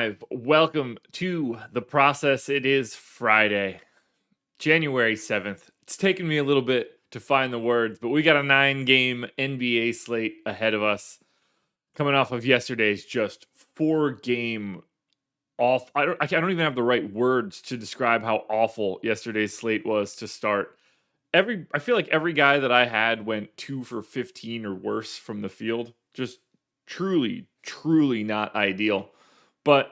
live. Welcome to the process. It is Friday, January 7th. It's taken me a little bit to find the words, but we got a 9-game NBA slate ahead of us. Coming off of yesterday's just 4-game off. I don't even have the right words to describe how awful yesterday's slate was to start. I feel like every guy that I had went 2 for 15 or worse from the field. Just truly not ideal. But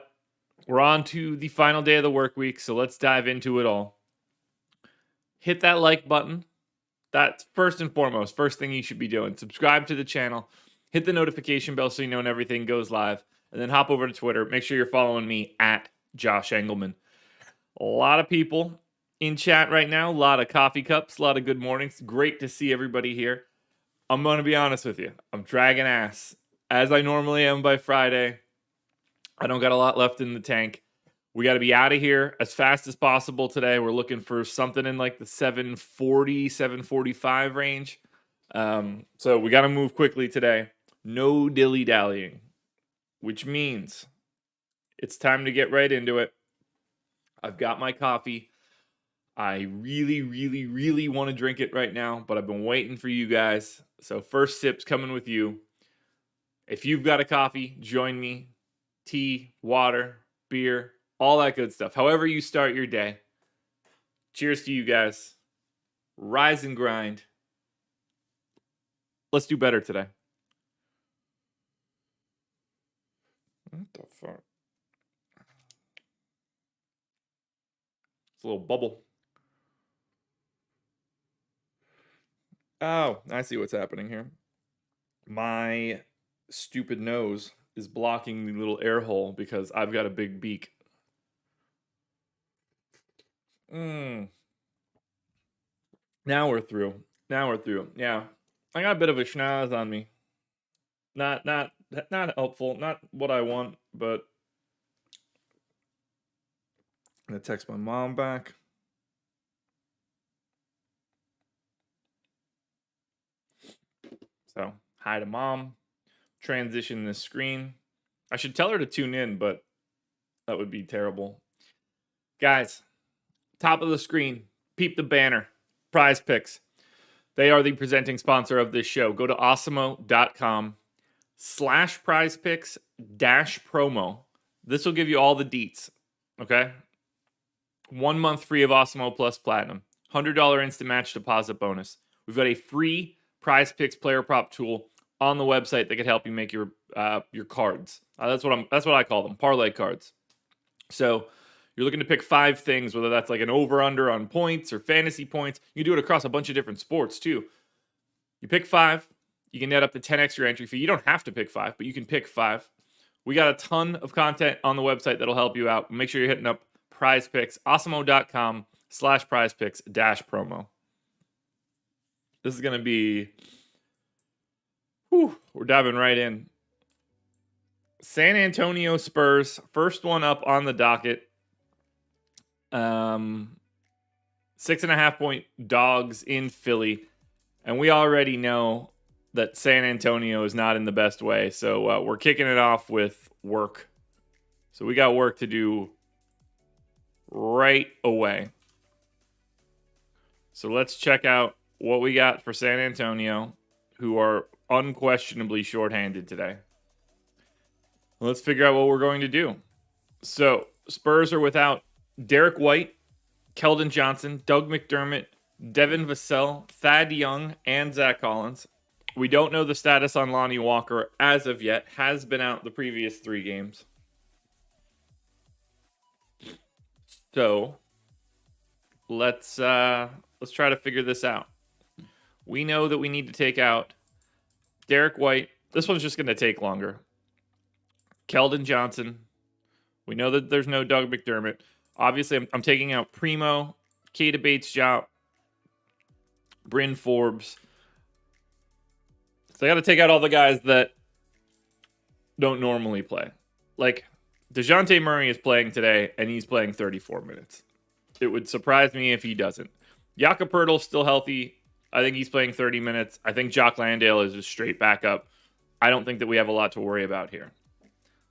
we're on to the final day of the work week, so let's dive into it all. Hit that like button. That's first and foremost, first thing you should be doing. Subscribe to the channel. Hit the notification bell so you know when everything goes live. And then hop over to Twitter. Make sure you're following me at Josh Engleman. A lot of people in chat right now. A lot of coffee cups. A lot of good mornings. Great to see everybody here. I'm going to be honest with you. I'm dragging ass, as I normally am by Friday. I don't got a lot left in the tank. We got to be out of here as fast as possible today. We're looking for something in like the 7:40, 7:45 range. So we got to move quickly today. No dilly-dallying, which means it's time to get right into it. I've got my coffee. I really want to drink it right now, but I've been waiting for you guys. So first sip's coming with you. If you've got a coffee, join me. Tea, water, beer, all that good stuff. However you start your day. Cheers to you guys. Rise and grind. Let's do better today. What the fuck? It's a little bubble. Oh, I see what's happening here. My stupid nose is blocking the little air hole because I've got a big beak. Now we're through. Yeah. I got a bit of a schnoz on me. Not helpful. Not what I want, but I'm going to text my mom back. So, hi to mom. Transition this screen. I should tell her to tune in, but that would be terrible. Guys, top of the screen, peep the banner, PrizePicks. They are the presenting sponsor of this show. Go to awesemo.com/PrizePicks-promo. This will give you all the deets, okay? 1 month free of Awesemo Plus Platinum. $100 instant match deposit bonus. We've got a free PrizePicks player prop tool on the website that could help you make your cards. That's what I call them, parlay cards. So you're looking to pick 5 things, whether that's like an over/under on points or fantasy points. You can do it across a bunch of different sports too. You pick 5, you can net up to 10x your entry fee. You don't have to pick 5, but you can pick 5. We got a ton of content on the website that'll help you out. Make sure you're hitting up PrizePicks, awesemo.com/PrizePicks-promo. This is going to be... we're diving right in. San Antonio Spurs, first one up on the docket. 6.5 point dogs in Philly. And we already know that San Antonio is not in the best way. So we're kicking it off with work. So we got work to do right away. So let's check out what we got for San Antonio, who are unquestionably short-handed today. Let's figure out what we're going to do. So, Spurs are without Derek White, Keldon Johnson, Doug McDermott, Devin Vassell, Thad Young, and Zach Collins. We don't know the status on Lonnie Walker as of yet. Has been out the previous 3 games. So, let's try to figure this out. We know that we need to take out Derek White. This one's just going to take longer. Keldon Johnson. We know that there's no Doug McDermott. Obviously, I'm taking out Primo, Keita Bates-Diop, Bryn Forbes. So I got to take out all the guys that don't normally play. Like, DeJounte Murray is playing today, and he's playing 34 minutes. It would surprise me if he doesn't. Jakob Poeltl's still healthy. I think he's playing 30 minutes. I think Jock Landale is just straight backup. I don't think that we have a lot to worry about here.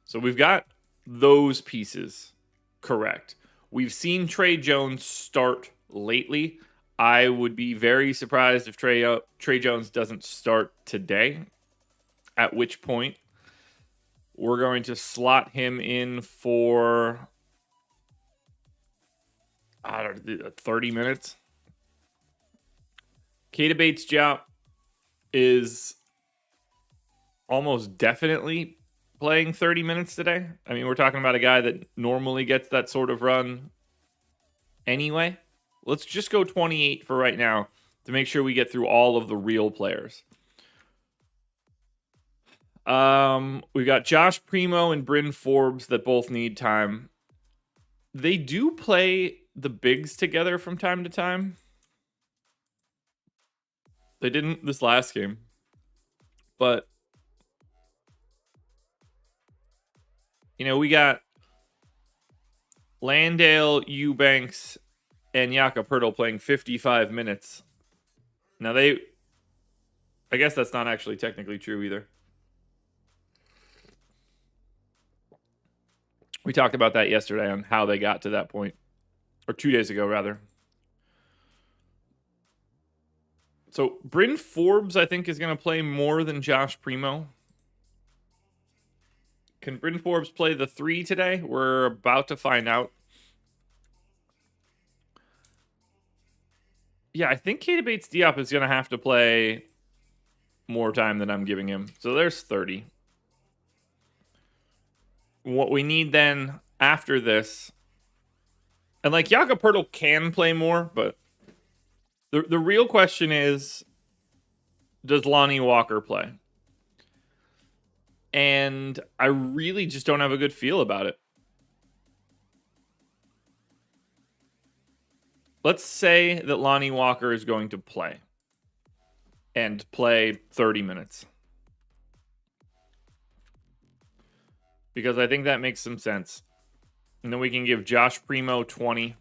So we've got those pieces correct. We've seen Trey Jones start lately. I would be very surprised if Trey Jones doesn't start today, at which point we're going to slot him in for 30 minutes. Keita Bates-Diop is almost definitely playing 30 minutes today. I mean, we're talking about a guy that normally gets that sort of run anyway. Let's just go 28 for right now to make sure we get through all of the real players. We've got Josh Primo and Bryn Forbes that both need time. They do play the bigs together from time to time. They didn't this last game. But, you know, we got Landale, Eubanks, and Jakob Poeltl playing 55 minutes. Now I guess that's not actually technically true either. We talked about that yesterday on how they got to that point. Or 2 days ago, rather. So, Bryn Forbes, I think, is going to play more than Josh Primo. Can Bryn Forbes play the 3 today? We're about to find out. Yeah, I think Keita Bates-Diop is going to have to play more time than I'm giving him. So there's 30. What we need then after this, and like Jakob Poeltl can play more, but the real question is, does Lonnie Walker play? And I really just don't have a good feel about it. Let's say that Lonnie Walker is going to play and play 30 minutes. Because I think that makes some sense. And then we can give Josh Primo 20.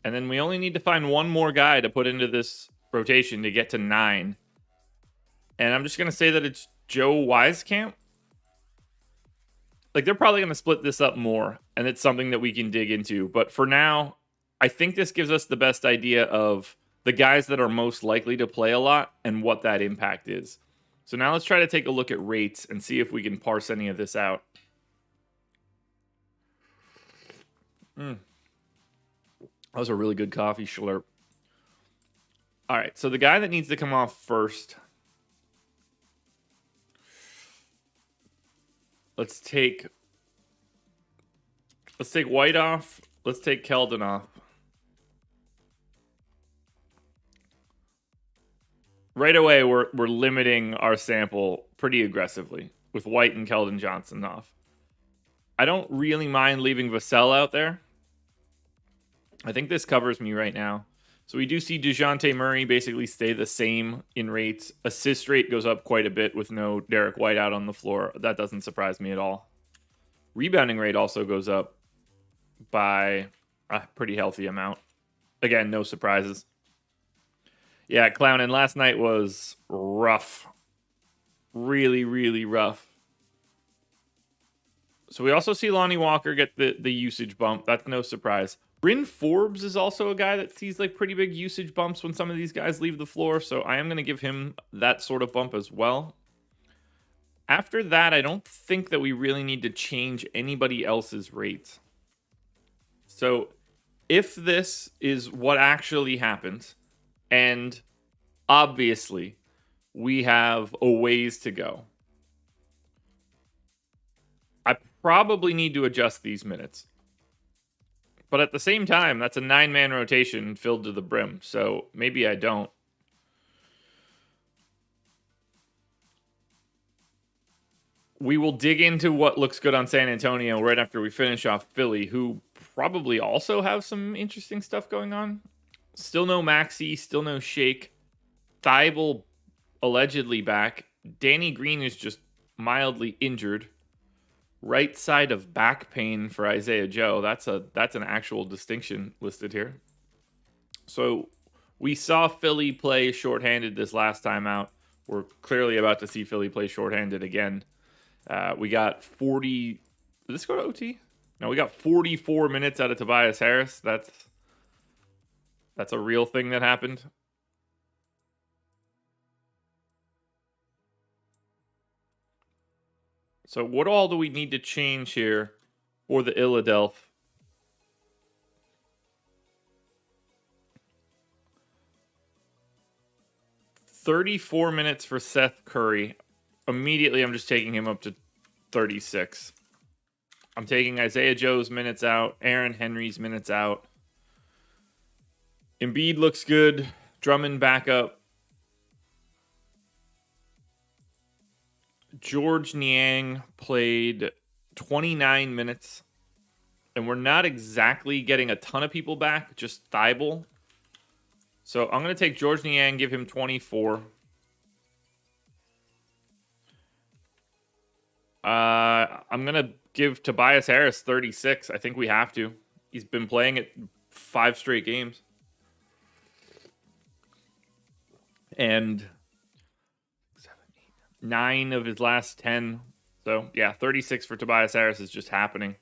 And then we only need to find one more guy to put into this rotation to get to 9. And I'm just going to say that it's Joe Wieskamp. Like, they're probably going to split this up more, and it's something that we can dig into. But for now, I think this gives us the best idea of the guys that are most likely to play a lot and what that impact is. So now let's try to take a look at rates and see if we can parse any of this out. That was a really good coffee slurp. All right, so the guy that needs to come off first. Let's take White off. Let's take Keldon off. Right away, we're limiting our sample pretty aggressively with White and Keldon Johnson off. I don't really mind leaving Vassell out there. I think this covers me right now. So we do see DeJounte Murray basically stay the same in rates. Assist rate goes up quite a bit with no Derek White out on the floor. That doesn't surprise me at all. Rebounding rate also goes up by a pretty healthy amount. Again, no surprises. Yeah, Clownin, last night was rough. Really, really rough. So we also see Lonnie Walker get the usage bump. That's no surprise. Bryn Forbes is also a guy that sees like pretty big usage bumps when some of these guys leave the floor. So I am going to give him that sort of bump as well. After that, I don't think that we really need to change anybody else's rates. So if this is what actually happens, and obviously we have a ways to go, I probably need to adjust these minutes. But at the same time, that's a 9-man rotation filled to the brim. So maybe I don't. We will dig into what looks good on San Antonio right after we finish off Philly, who probably also have some interesting stuff going on. Still no Maxey, still no Shake. Thibault allegedly back. Danny Green is just mildly injured. Right side of back pain for Isaiah Joe. That's an actual distinction listed here. So we saw Philly play shorthanded this last time out. We're clearly about to see Philly play shorthanded again. We got 40. Did this go to OT? No, we got 44 minutes out of Tobias Harris. That's a real thing that happened. So what all do we need to change here for the Illadelph? $34 minutes for Seth Curry. Immediately, I'm just taking him up to 36. I'm taking Isaiah Joe's minutes out, Aaron Henry's minutes out. Embiid looks good. Drummond back up. George Niang played 29 minutes. And we're not exactly getting a ton of people back, just Thibault. So I'm going to take George Niang, give him 24. I'm going to give Tobias Harris 36. I think we have to. He's been playing it 5 straight games. And 7, 8, 9 of his last 10. So, yeah, 36 for Tobias Harris is just happening.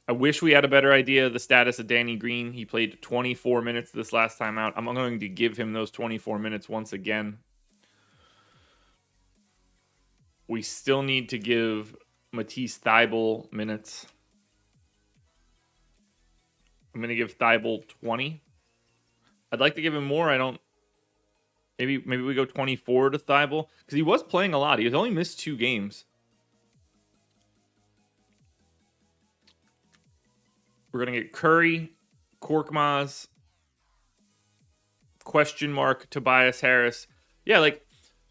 I wish we had a better idea of the status of Danny Green. He played 24 minutes this last time out. I'm going to give him those 24 minutes once again. We still need to give Matisse Thybulle minutes. I'm going to give Thybulle 20. I'd like to give him more. I don't. Maybe we go 24 to Thybulle because he was playing a lot. He has only missed 2 games. We're going to get Curry, Korkmaz, question mark, Tobias Harris. Yeah,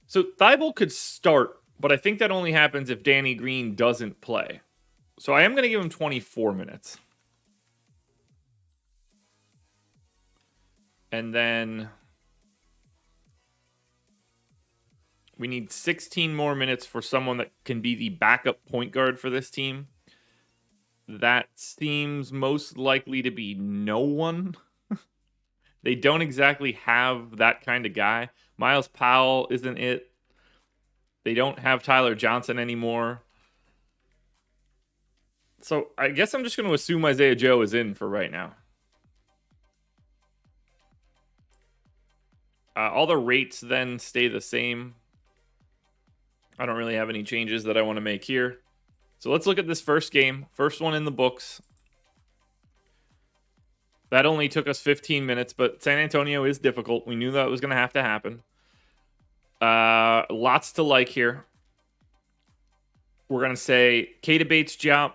so Thybulle could start, but I think that only happens if Danny Green doesn't play. So I am going to give him 24 minutes. And then we need 16 more minutes for someone that can be the backup point guard for this team. That seems most likely to be no one. They don't exactly have that kind of guy. Miles Powell isn't it. They don't have Tyler Johnson anymore. So I guess I'm just going to assume Isaiah Joe is in for right now. All the rates then stay the same. I don't really have any changes that I want to make here. So let's look at this first game. First one in the books. That only took us 15 minutes, but San Antonio is difficult. We knew that was going to happen. Lots to like here. We're going to say Keita Bates-Diop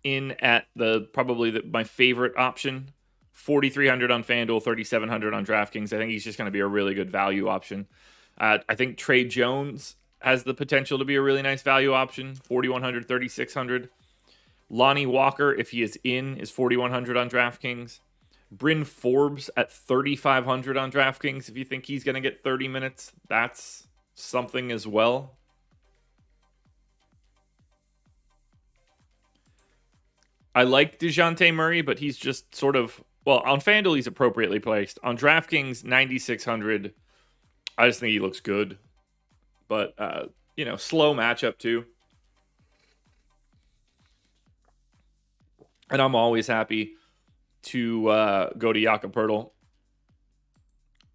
in at my favorite option. 4,300 on FanDuel, 3,700 on DraftKings. I think he's just going to be a really good value option. I think Trey Jones has the potential to be a really nice value option. 4,100, 3,600. Lonnie Walker, if he is in, is 4,100 on DraftKings. Bryn Forbes at 3,500 on DraftKings. If you think he's going to get 30 minutes, that's something as well. I like DeJounte Murray, but he's just sort of, on FanDuel, he's appropriately placed. On DraftKings, 9,600. I just think he looks good. But, slow matchup too. And I'm always happy to go to Jakob Poeltl.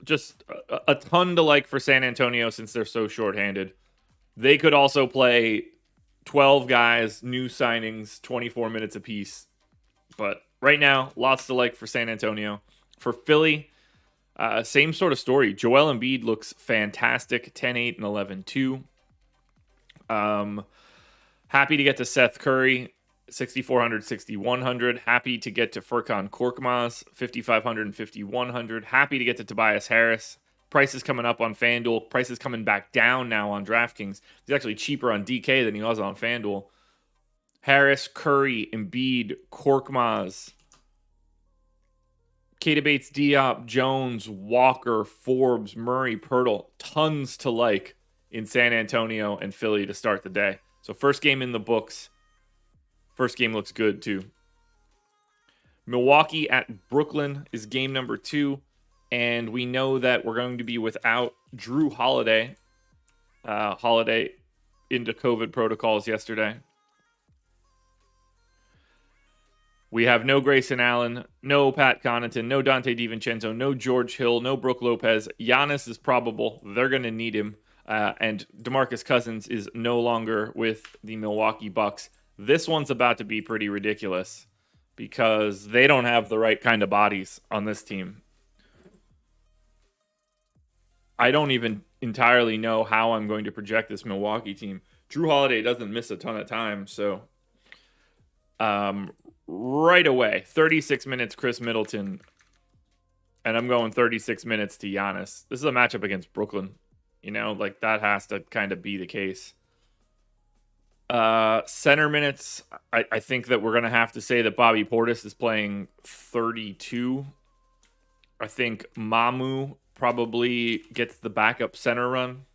Just a ton to like for San Antonio since they're so shorthanded. They could also play 12 guys, new signings, 24 minutes apiece. But right now, lots to like for San Antonio. For Philly, same sort of story. Joel Embiid looks fantastic, 10-8 and 11-2. Happy to get to Seth Curry, 6,400, 6,100. Happy to get to Furkan Korkmaz, 5,500 and 5,100. Happy to get to Tobias Harris. Price is coming up on FanDuel. Price is coming back down now on DraftKings. He's actually cheaper on DK than he was on FanDuel. Harris, Curry, Embiid, Korkmaz, Keita Bates-Diop, Jones, Walker, Forbes, Murray, Poeltl. Tons to like in San Antonio and Philly to start the day. So first game in the books. First game looks good too. Milwaukee at Brooklyn is game number 2. And we know that we're going to be without Drew Holiday. Holiday into COVID protocols yesterday. We have no Grayson Allen, no Pat Connaughton, no Dante DiVincenzo, no George Hill, no Brook Lopez. Giannis is probable. They're going to need him. And DeMarcus Cousins is no longer with the Milwaukee Bucks. This one's about to be pretty ridiculous because they don't have the right kind of bodies on this team. I don't even entirely know how I'm going to project this Milwaukee team. Drew Holiday doesn't miss a ton of time, so right away, 36 minutes Chris Middleton, and I'm going 36 minutes to Giannis. This is a matchup against Brooklyn. You know, like that has to kind of be the case. Center minutes, I think that we're going to have to say that Bobby Portis is playing 32. I think Mamu probably gets the backup center run.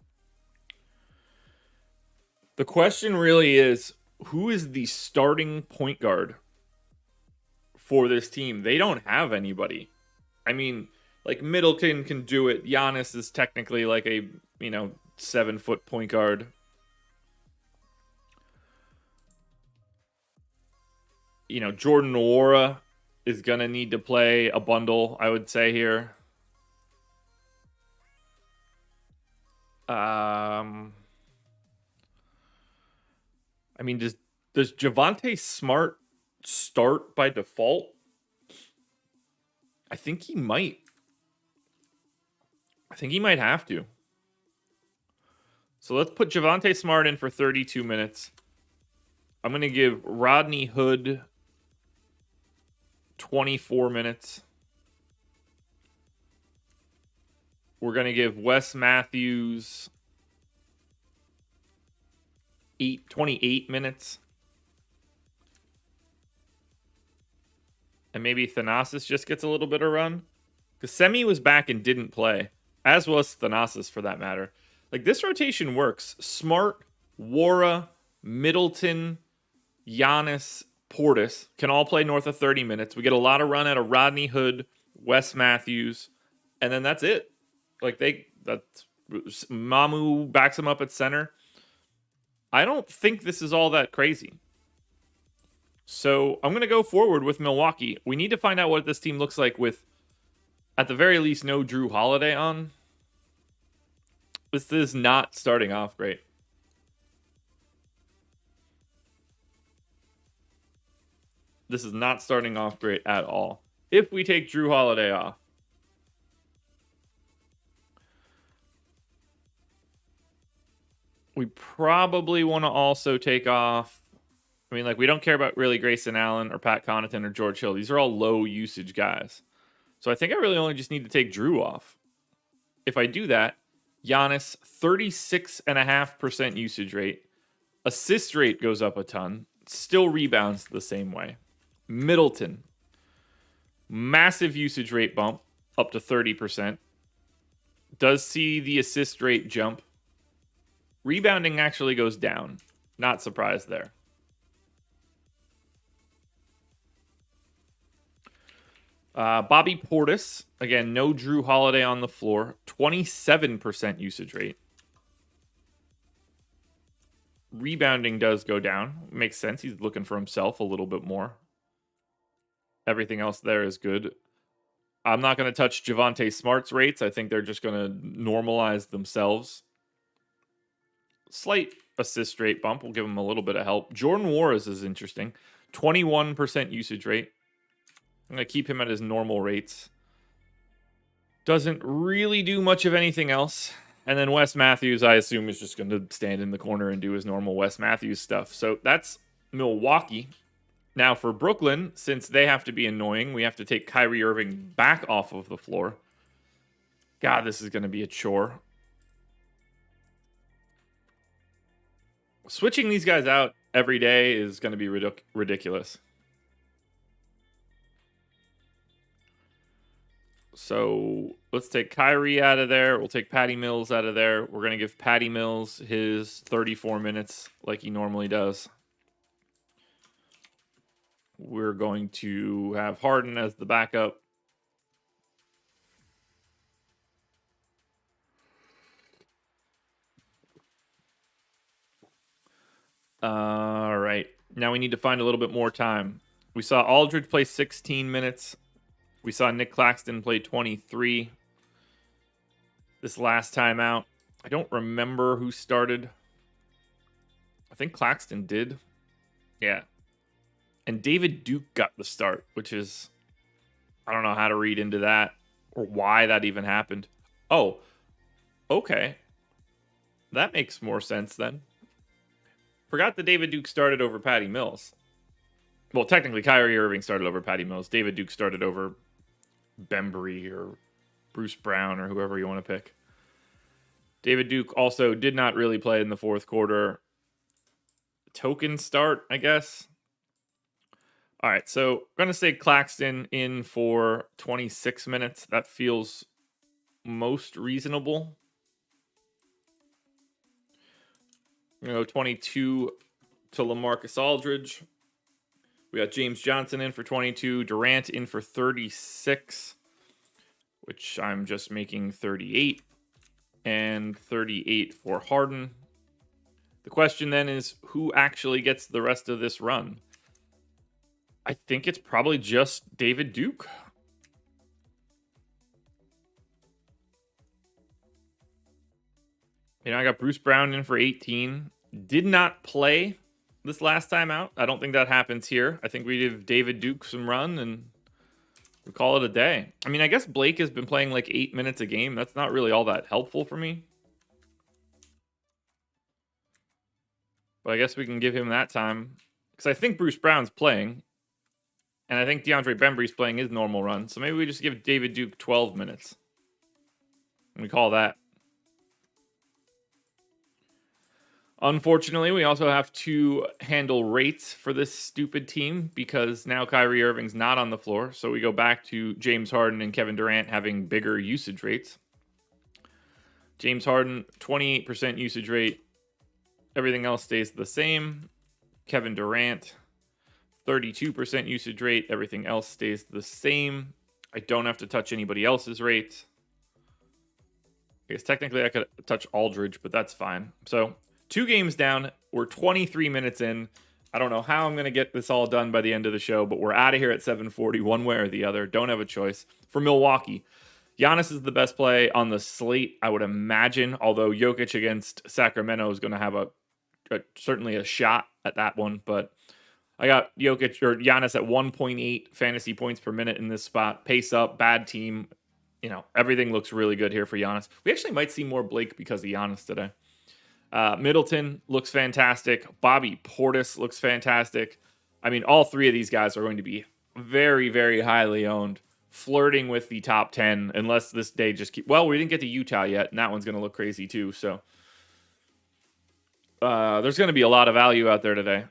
The question really is, who is the starting point guard for this team? They don't have anybody. I mean, like Middleton can do it. Giannis is technically like a, 7-foot point guard. Jordan Nwora is going to need to play a bundle, I would say here. Does Javonte Smart start by default? I think he might. I think he might have to. So let's put Javonte Smart in for 32 minutes. I'm going to give Rodney Hood 24 minutes. We're going to give Wes Matthews 28 minutes. And maybe Thanasis just gets a little bit of run. Because Semi was back and didn't play. As was Thanasis, for that matter. Like, this rotation works. Smart, Nwora, Middleton, Giannis, Portis can all play north of 30 minutes. We get a lot of run out of Rodney Hood, Wes Matthews, and then that's it. Like, Mamu backs him up at center. I don't think this is all that crazy. So I'm going to go forward with Milwaukee. We need to find out what this team looks like with, at the very least, no Drew Holiday on. This is not starting off great. This is not starting off great at all. If we take Drew Holiday off. We probably want to also take off. We don't care about really Grayson Allen or Pat Connaughton or George Hill. These are all low usage guys. So I think I really only just need to take Drew off. If I do that, Giannis, 36.5% usage rate. Assist rate goes up a ton. Still rebounds the same way. Middleton, massive usage rate bump up to 30%. Does see the assist rate jump. Rebounding actually goes down. Not surprised there. Bobby Portis, again, no Drew Holiday on the floor. 27% usage rate. Rebounding does go down. Makes sense. He's looking for himself a little bit more. Everything else there is good. I'm not going to touch Javonte Smart's rates. I think they're just going to normalize themselves. Slight assist rate bump will give him a little bit of help. Jordan Nwora is interesting. 21% usage rate. I'm going to keep him at his normal rates. Doesn't really do much of anything else. And then Wes Matthews, I assume, is just going to stand in the corner and do his normal Wes Matthews stuff. So that's Milwaukee. Now for Brooklyn, since they have to be annoying, we have to take Kyrie Irving back off of the floor. God, this is going to be a chore. Switching these guys out every day is going to be ridiculous. So let's take Kyrie out of there. We'll take Patty Mills out of there. We're going to give Patty Mills his 34 minutes like he normally does. We're going to have Harden as the backup. All right. Now we need to find a little bit more time. We saw Aldridge play 16 minutes. We saw Nick Claxton play 23 this last time out. I don't remember who started. I think Claxton did. Yeah. And David Duke got the start, which is, I don't know how to read into that or why that even happened. Oh, okay. That makes more sense then. Forgot that David Duke started over Patty Mills. Well, technically, Kyrie Irving started over Patty Mills. David Duke started over Bembry or Bruce Brown or whoever you want to pick. David Duke also did not really play in the fourth quarter. Token start, I guess. All right, so I'm going to say Claxton in for 26 minutes. That feels most reasonable. I'm going to go 22 to LaMarcus Aldridge. We got James Johnson in for 22, Durant in for 36, which I'm just making 38, and 38 for Harden. The question then is, who actually gets the rest of this run? I think it's probably just David Duke. I got Bruce Brown in for 18. Did not play this last time out. I don't think that happens here. I think we give David Duke some run and we call it a day. I mean, I guess Blake has been playing like 8 minutes a game. That's not really all that helpful for me. But I guess we can give him that time. Because I think Bruce Brown's playing. And I think DeAndre Bembry's playing his normal run. So maybe we just give David Duke 12 minutes. And we call that. Unfortunately, we also have to handle rates for this stupid team because now Kyrie Irving's not on the floor. So we go back to James Harden and Kevin Durant having bigger usage rates. James Harden, 28% usage rate. Everything else stays the same. Kevin Durant, 32% usage rate. Everything else stays the same. I don't have to touch anybody else's rates. I guess technically I could touch Aldridge, but that's fine. So 2 games down. We're 23 minutes in. I don't know how I'm going to get this all done by the end of the show, but we're out of here at 7:40 one way or the other. Don't have a choice. For Milwaukee, Giannis is the best play on the slate, I would imagine, although Jokic against Sacramento is going to have certainly a shot at that one, but I got Giannis at 1.8 fantasy points per minute in this spot. Pace up, bad team. Everything looks really good here for Giannis. We actually might see more Blake because of Giannis today. Middleton looks fantastic. Bobby Portis looks fantastic. I mean, all 3 of these guys are going to be very, very highly owned, flirting with the top 10, unless this day just well, we didn't get to Utah yet, and that one's going to look crazy too. So there's going to be a lot of value out there today.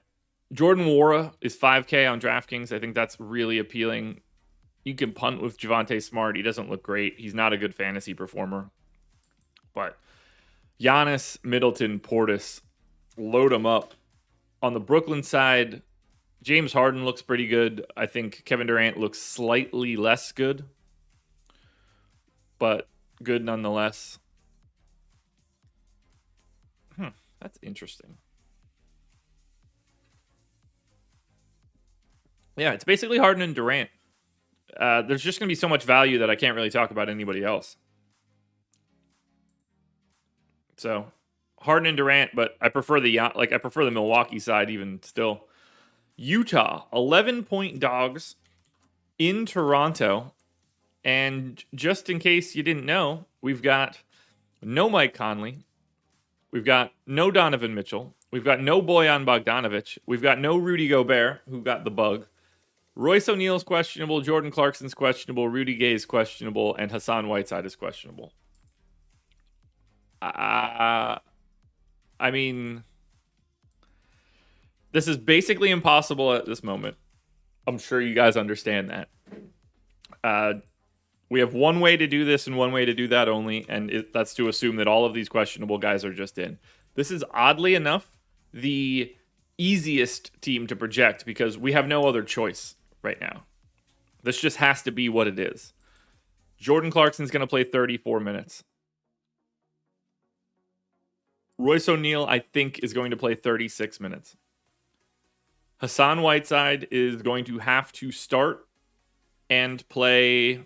Jordan Nwora is 5K on DraftKings. I think that's really appealing. You can punt with Javonte Smart. He doesn't look great. He's not a good fantasy performer. But Giannis, Middleton, Portis, load them up. On the Brooklyn side, James Harden looks pretty good. I think Kevin Durant looks slightly less good, but good nonetheless. That's interesting. Yeah, it's basically Harden and Durant. There's just going to be so much value that I can't really talk about anybody else. So Harden and Durant, but I prefer the Milwaukee side even still. Utah, 11-point dogs in Toronto. And just in case you didn't know, we've got no Mike Conley. We've got no Donovan Mitchell. We've got no Bojan Bogdanovic. We've got no Rudy Gobert, who got the bug. Royce O'Neal's questionable. Jordan Clarkson's questionable. Rudy Gay's questionable. And Hassan Whiteside is questionable. I mean, this is basically impossible at this moment. I'm sure you guys understand that. We have one way to do this and one way to do that only, and that's to assume that all of these questionable guys are just in. This is oddly enough the easiest team to project because we have no other choice right now. This just has to be what it is. Jordan Clarkson's going to play 34 minutes. Royce O'Neal, I think, is going to play 36 minutes. Hassan Whiteside is going to have to start and play,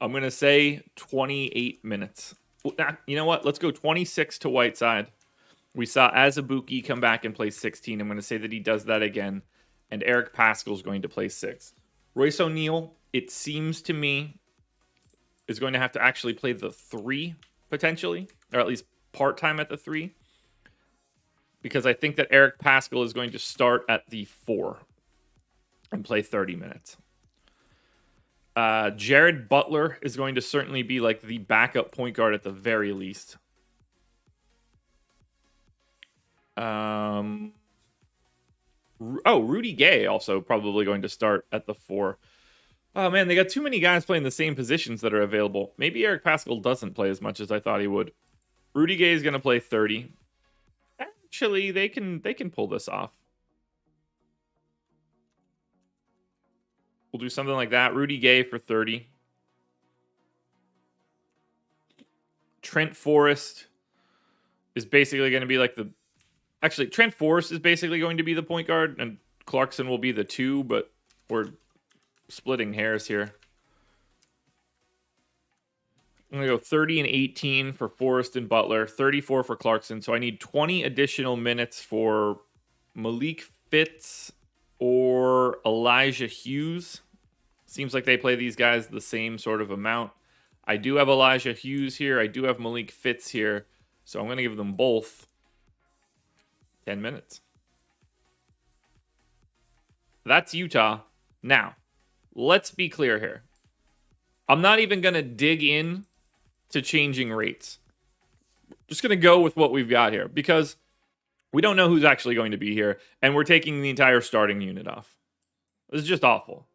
I'm going to say 28 minutes. You know what? Let's go 26 to Whiteside. We saw Azubuike come back and play 16. I'm going to say that he does that again. And Eric Paschall is going to play 6. Royce O'Neal, it seems to me, is going to have to actually play the 3, potentially. Or at least part-time at the 3. Because I think that Eric Paschall is going to start at the 4 and play 30 minutes. Jared Butler is going to certainly be like the backup point guard at the very least. Rudy Gay also probably going to start at the 4. Oh man, they got too many guys playing the same positions that are available. Maybe Eric Paschall doesn't play as much as I thought he would. Rudy Gay is going to play 30. Actually, they can pull this off. We'll do something like that. Rudy Gay for 30. Trent Forrest is basically going to be like the... Actually, Trent Forrest is basically going to be the point guard, and Clarkson will be the 2, but we're splitting hairs here. I'm going to go 30 and 18 for Forrest and Butler, 34 for Clarkson. So I need 20 additional minutes for Malik Fitz or Elijah Hughes. Seems like they play these guys the same sort of amount. I do have Elijah Hughes here. I do have Malik Fitz here. So I'm going to give them both 10 minutes. That's Utah. Now, let's be clear here. I'm not even going to dig in to changing rates. Just going to go with what we've got here because we don't know who's actually going to be here, and we're taking the entire starting unit off. This is just awful.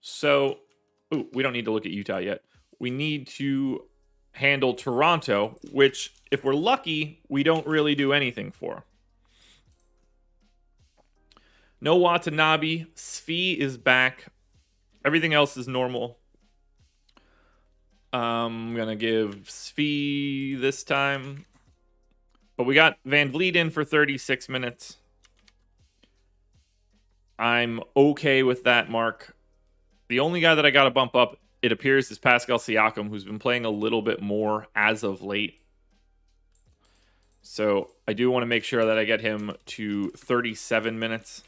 So, we don't need to look at Utah yet. We need to handle Toronto, which, if we're lucky, we don't really do anything for. No Watanabe. Svi is back. Everything else is normal. I'm going to give Svi this time. But we got Van Vliet in for 36 minutes. I'm okay with that mark. The only guy that I got to bump up, it appears, is Pascal Siakam, who's been playing a little bit more as of late. So I do want to make sure that I get him to 37 minutes.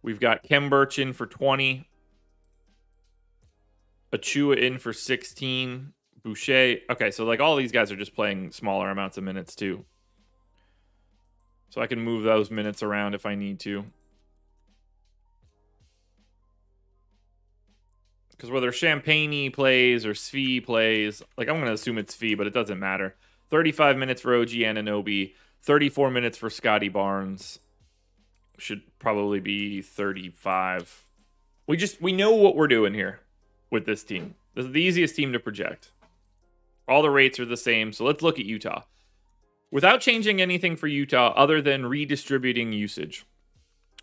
We've got Kem Birch in for 20. Achua in for 16. Boucher. Okay, so like all these guys are just playing smaller amounts of minutes too. So I can move those minutes around if I need to. Because whether Champagne plays or Svi plays, like I'm going to assume it's Svi, but it doesn't matter. 35 minutes for OG Anunoby. 34 minutes for Scotty Barnes. Should probably be 35. We know what we're doing here with this team. This is the easiest team to project. All the rates are the same, so let's look at Utah. Without changing anything for Utah other than redistributing usage.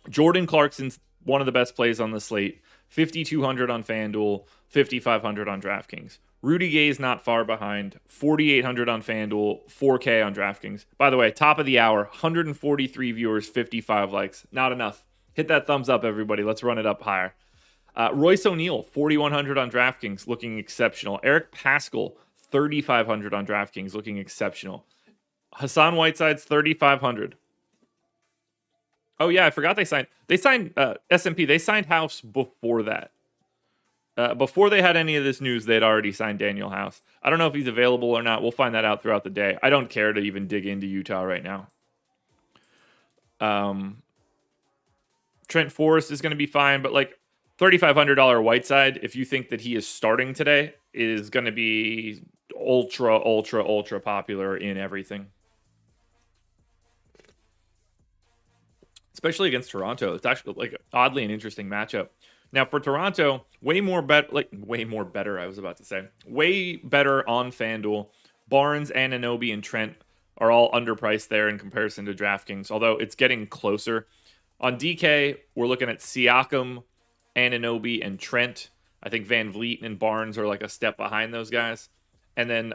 Jordan Clarkson's one of the best plays on the slate. 5,200 on FanDuel, 5,500 on DraftKings. Rudy Gay's not far behind. 4,800 on FanDuel, 4K on DraftKings. By the way, top of the hour, 143 viewers, 55 likes. Not enough. Hit that thumbs up, everybody. Let's run it up higher. Royce O'Neal, 4,100 on DraftKings, looking exceptional. Eric Paschall, 3,500 on DraftKings, looking exceptional. Hassan Whiteside's 3,500. Oh yeah, I forgot they signed SMP. They signed House before that. Before they had any of this news, they'd already signed Daniel House. I don't know if he's available or not. We'll find that out throughout the day. I don't care to even dig into Utah right now. Trent Forrest is going to be fine, but like $3,500 Whiteside, if you think that he is starting today, is going to be ultra popular in everything. Especially against Toronto. It's actually like oddly an interesting matchup. Now for Toronto, way better on FanDuel. Barnes, Anunoby, and Trent are all underpriced there in comparison to DraftKings, although it's getting closer. On DK, we're looking at Siakam, Anunoby, and Trent. I think Van Vliet and Barnes are like a step behind those guys. And then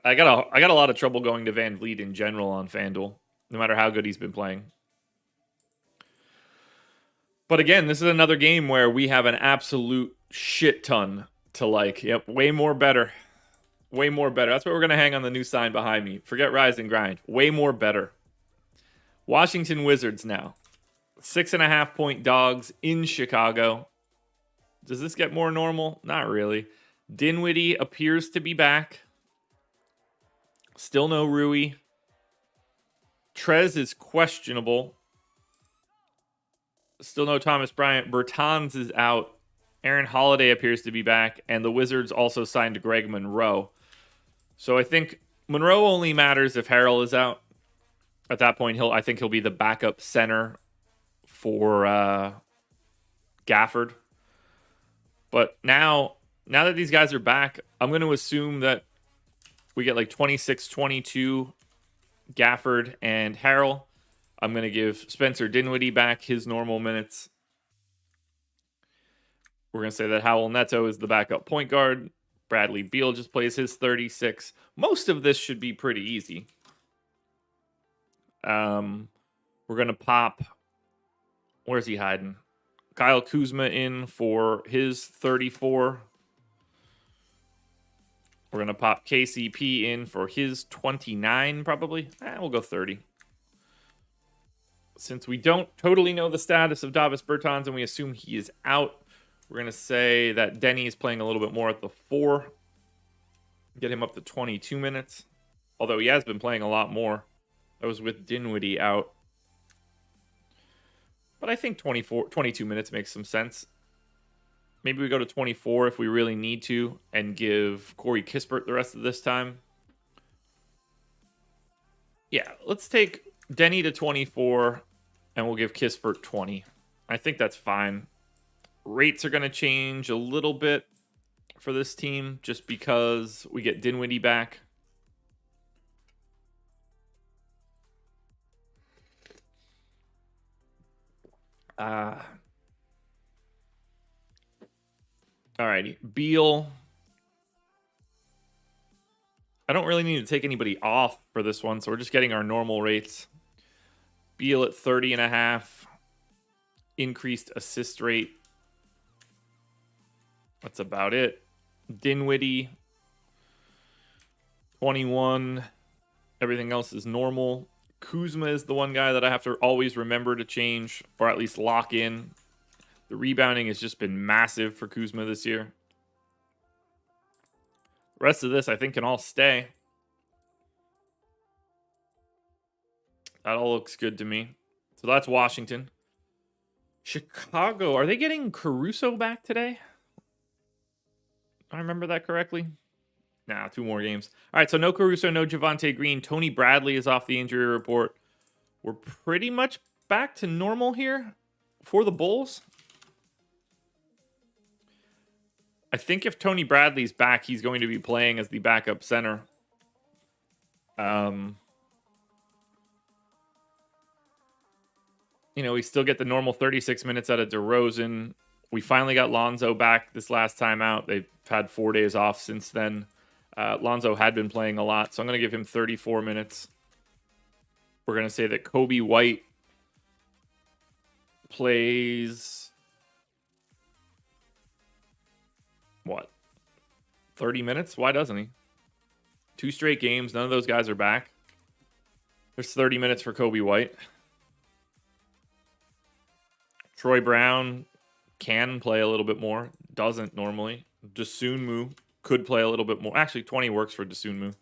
I got a lot of trouble going to Van Vliet in general on FanDuel, no matter how good he's been playing. But again, this is another game where we have an absolute shit ton to like. Yep, way more better. Way more better. That's what we're going to hang on the new sign behind me. Forget Rise and Grind. Way more better. Washington Wizards now. 6.5 point dogs in Chicago. Does this get more normal? Not really. Dinwiddie appears to be back. Still no Rui. Trez is questionable. Still no Thomas Bryant. Bertans is out. Aaron Holiday appears to be back. And the Wizards also signed Greg Monroe. So I think Monroe only matters if Harrell is out. At that point, I think he'll be the backup center for Gafford. But now that these guys are back, I'm going to assume that we get like 26-22 Gafford and Harrell. I'm going to give Spencer Dinwiddie back his normal minutes. We're going to say that Howell Neto is the backup point guard. Bradley Beal just plays his 36. Most of this should be pretty easy. We're going to pop... Where's he hiding? Kyle Kuzma in for his 34. We're going to pop KCP in for his 29, probably. We'll go 30. Since we don't totally know the status of Davis Bertans and we assume he is out, we're going to say that Denny is playing a little bit more at the 4. Get him up to 22 minutes. Although he has been playing a lot more. That was with Dinwiddie out. But I think 22 minutes makes some sense. Maybe we go to 24 if we really need to and give Corey Kispert the rest of this time. Yeah, let's take Denny to 24 and we'll give Kispert 20. I think that's fine. Rates are going to change a little bit for this team just because we get Dinwiddie back. Alrighty, Beal. I don't really need to take anybody off for this one, so we're just getting our normal rates. Beal at 30.5. Increased assist rate. That's about it. Dinwiddie, 21. Everything else is normal. Kuzma is the one guy that I have to always remember to change, or at least lock in. The rebounding has just been massive for Kuzma this year. The rest of this, I think, can all stay. That all looks good to me. So that's Washington. Chicago, are they getting Caruso back today? I remember that correctly. Nah, 2 more games. All right, so no Caruso, no Javonte Green. Tony Bradley is off the injury report. We're pretty much back to normal here for the Bulls. I think if Tony Bradley's back, he's going to be playing as the backup center. We still get the normal 36 minutes out of DeRozan. We finally got Lonzo back this last time out. They've had 4 days off since then. Lonzo had been playing a lot, so I'm going to give him 34 minutes. We're going to say that Kobe White plays... what? 30 minutes? Why doesn't he? 2 straight games. None of those guys are back. There's 30 minutes for Kobe White. Troy Brown can play a little bit more. Doesn't normally. Dosunmu could play a little bit more. Actually, 20 works for Dosunmu.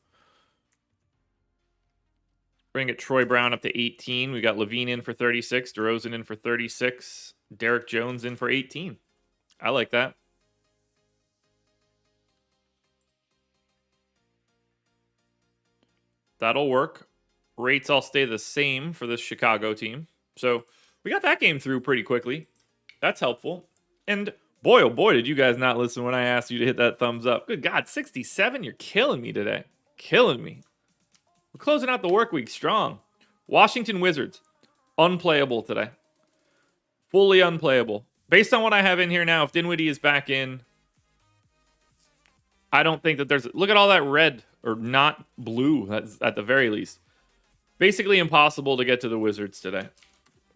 We're going to get Troy Brown up to 18. We got Levine in for 36. DeRozan in for 36. Derek Jones in for 18. I like that. That'll work. Rates all stay the same for this Chicago team. So we got that game through pretty quickly. That's helpful. And boy, oh boy, did you guys not listen when I asked you to hit that thumbs up. Good God, 67? You're killing me today. Killing me. We're closing out the work week strong. Washington Wizards. Unplayable today. Fully unplayable. Based on what I have in here now, if Dinwiddie is back in, I don't think that there's... Look at all that red, or not blue, that's at the very least. Basically impossible to get to the Wizards today.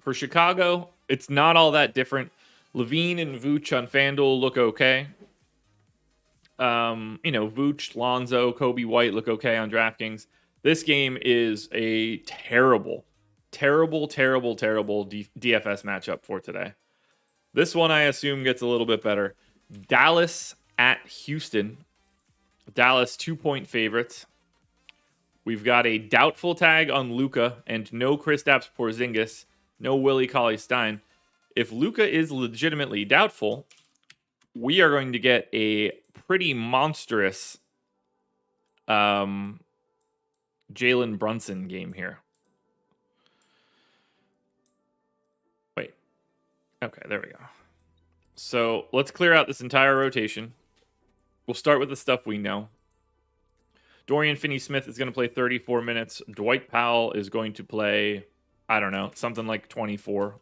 For Chicago, it's not all that different. Levine and Vooch on FanDuel look okay. Vooch, Lonzo, Kobe White look okay on DraftKings. This game is a terrible DFS matchup for today. This one, I assume, gets a little bit better. Dallas at Houston. Dallas 2-point favorites. We've got a doubtful tag on Luka and no Kristaps Porzingis, no Willie Cauley-Stein. If Luka is legitimately doubtful, we are going to get a pretty monstrous Jalen Brunson game here. Wait. Okay, there we go. So let's clear out this entire rotation. We'll start with the stuff we know. Dorian Finney-Smith is going to play 34 minutes. Dwight Powell is going to play, I don't know, something like 24.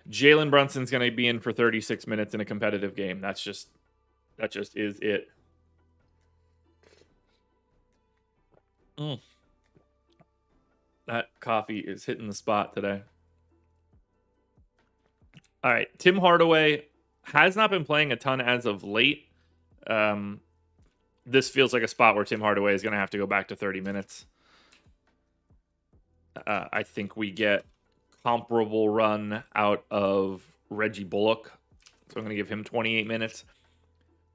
Jalen Brunson's going to be in for 36 minutes in a competitive game. That just is it. That coffee is hitting the spot today. All right, Tim Hardaway has not been playing a ton as of late. This feels like a spot where Tim Hardaway is going to have to go back to 30 minutes. I think we get comparable run out of Reggie Bullock. So I'm going to give him 28 minutes.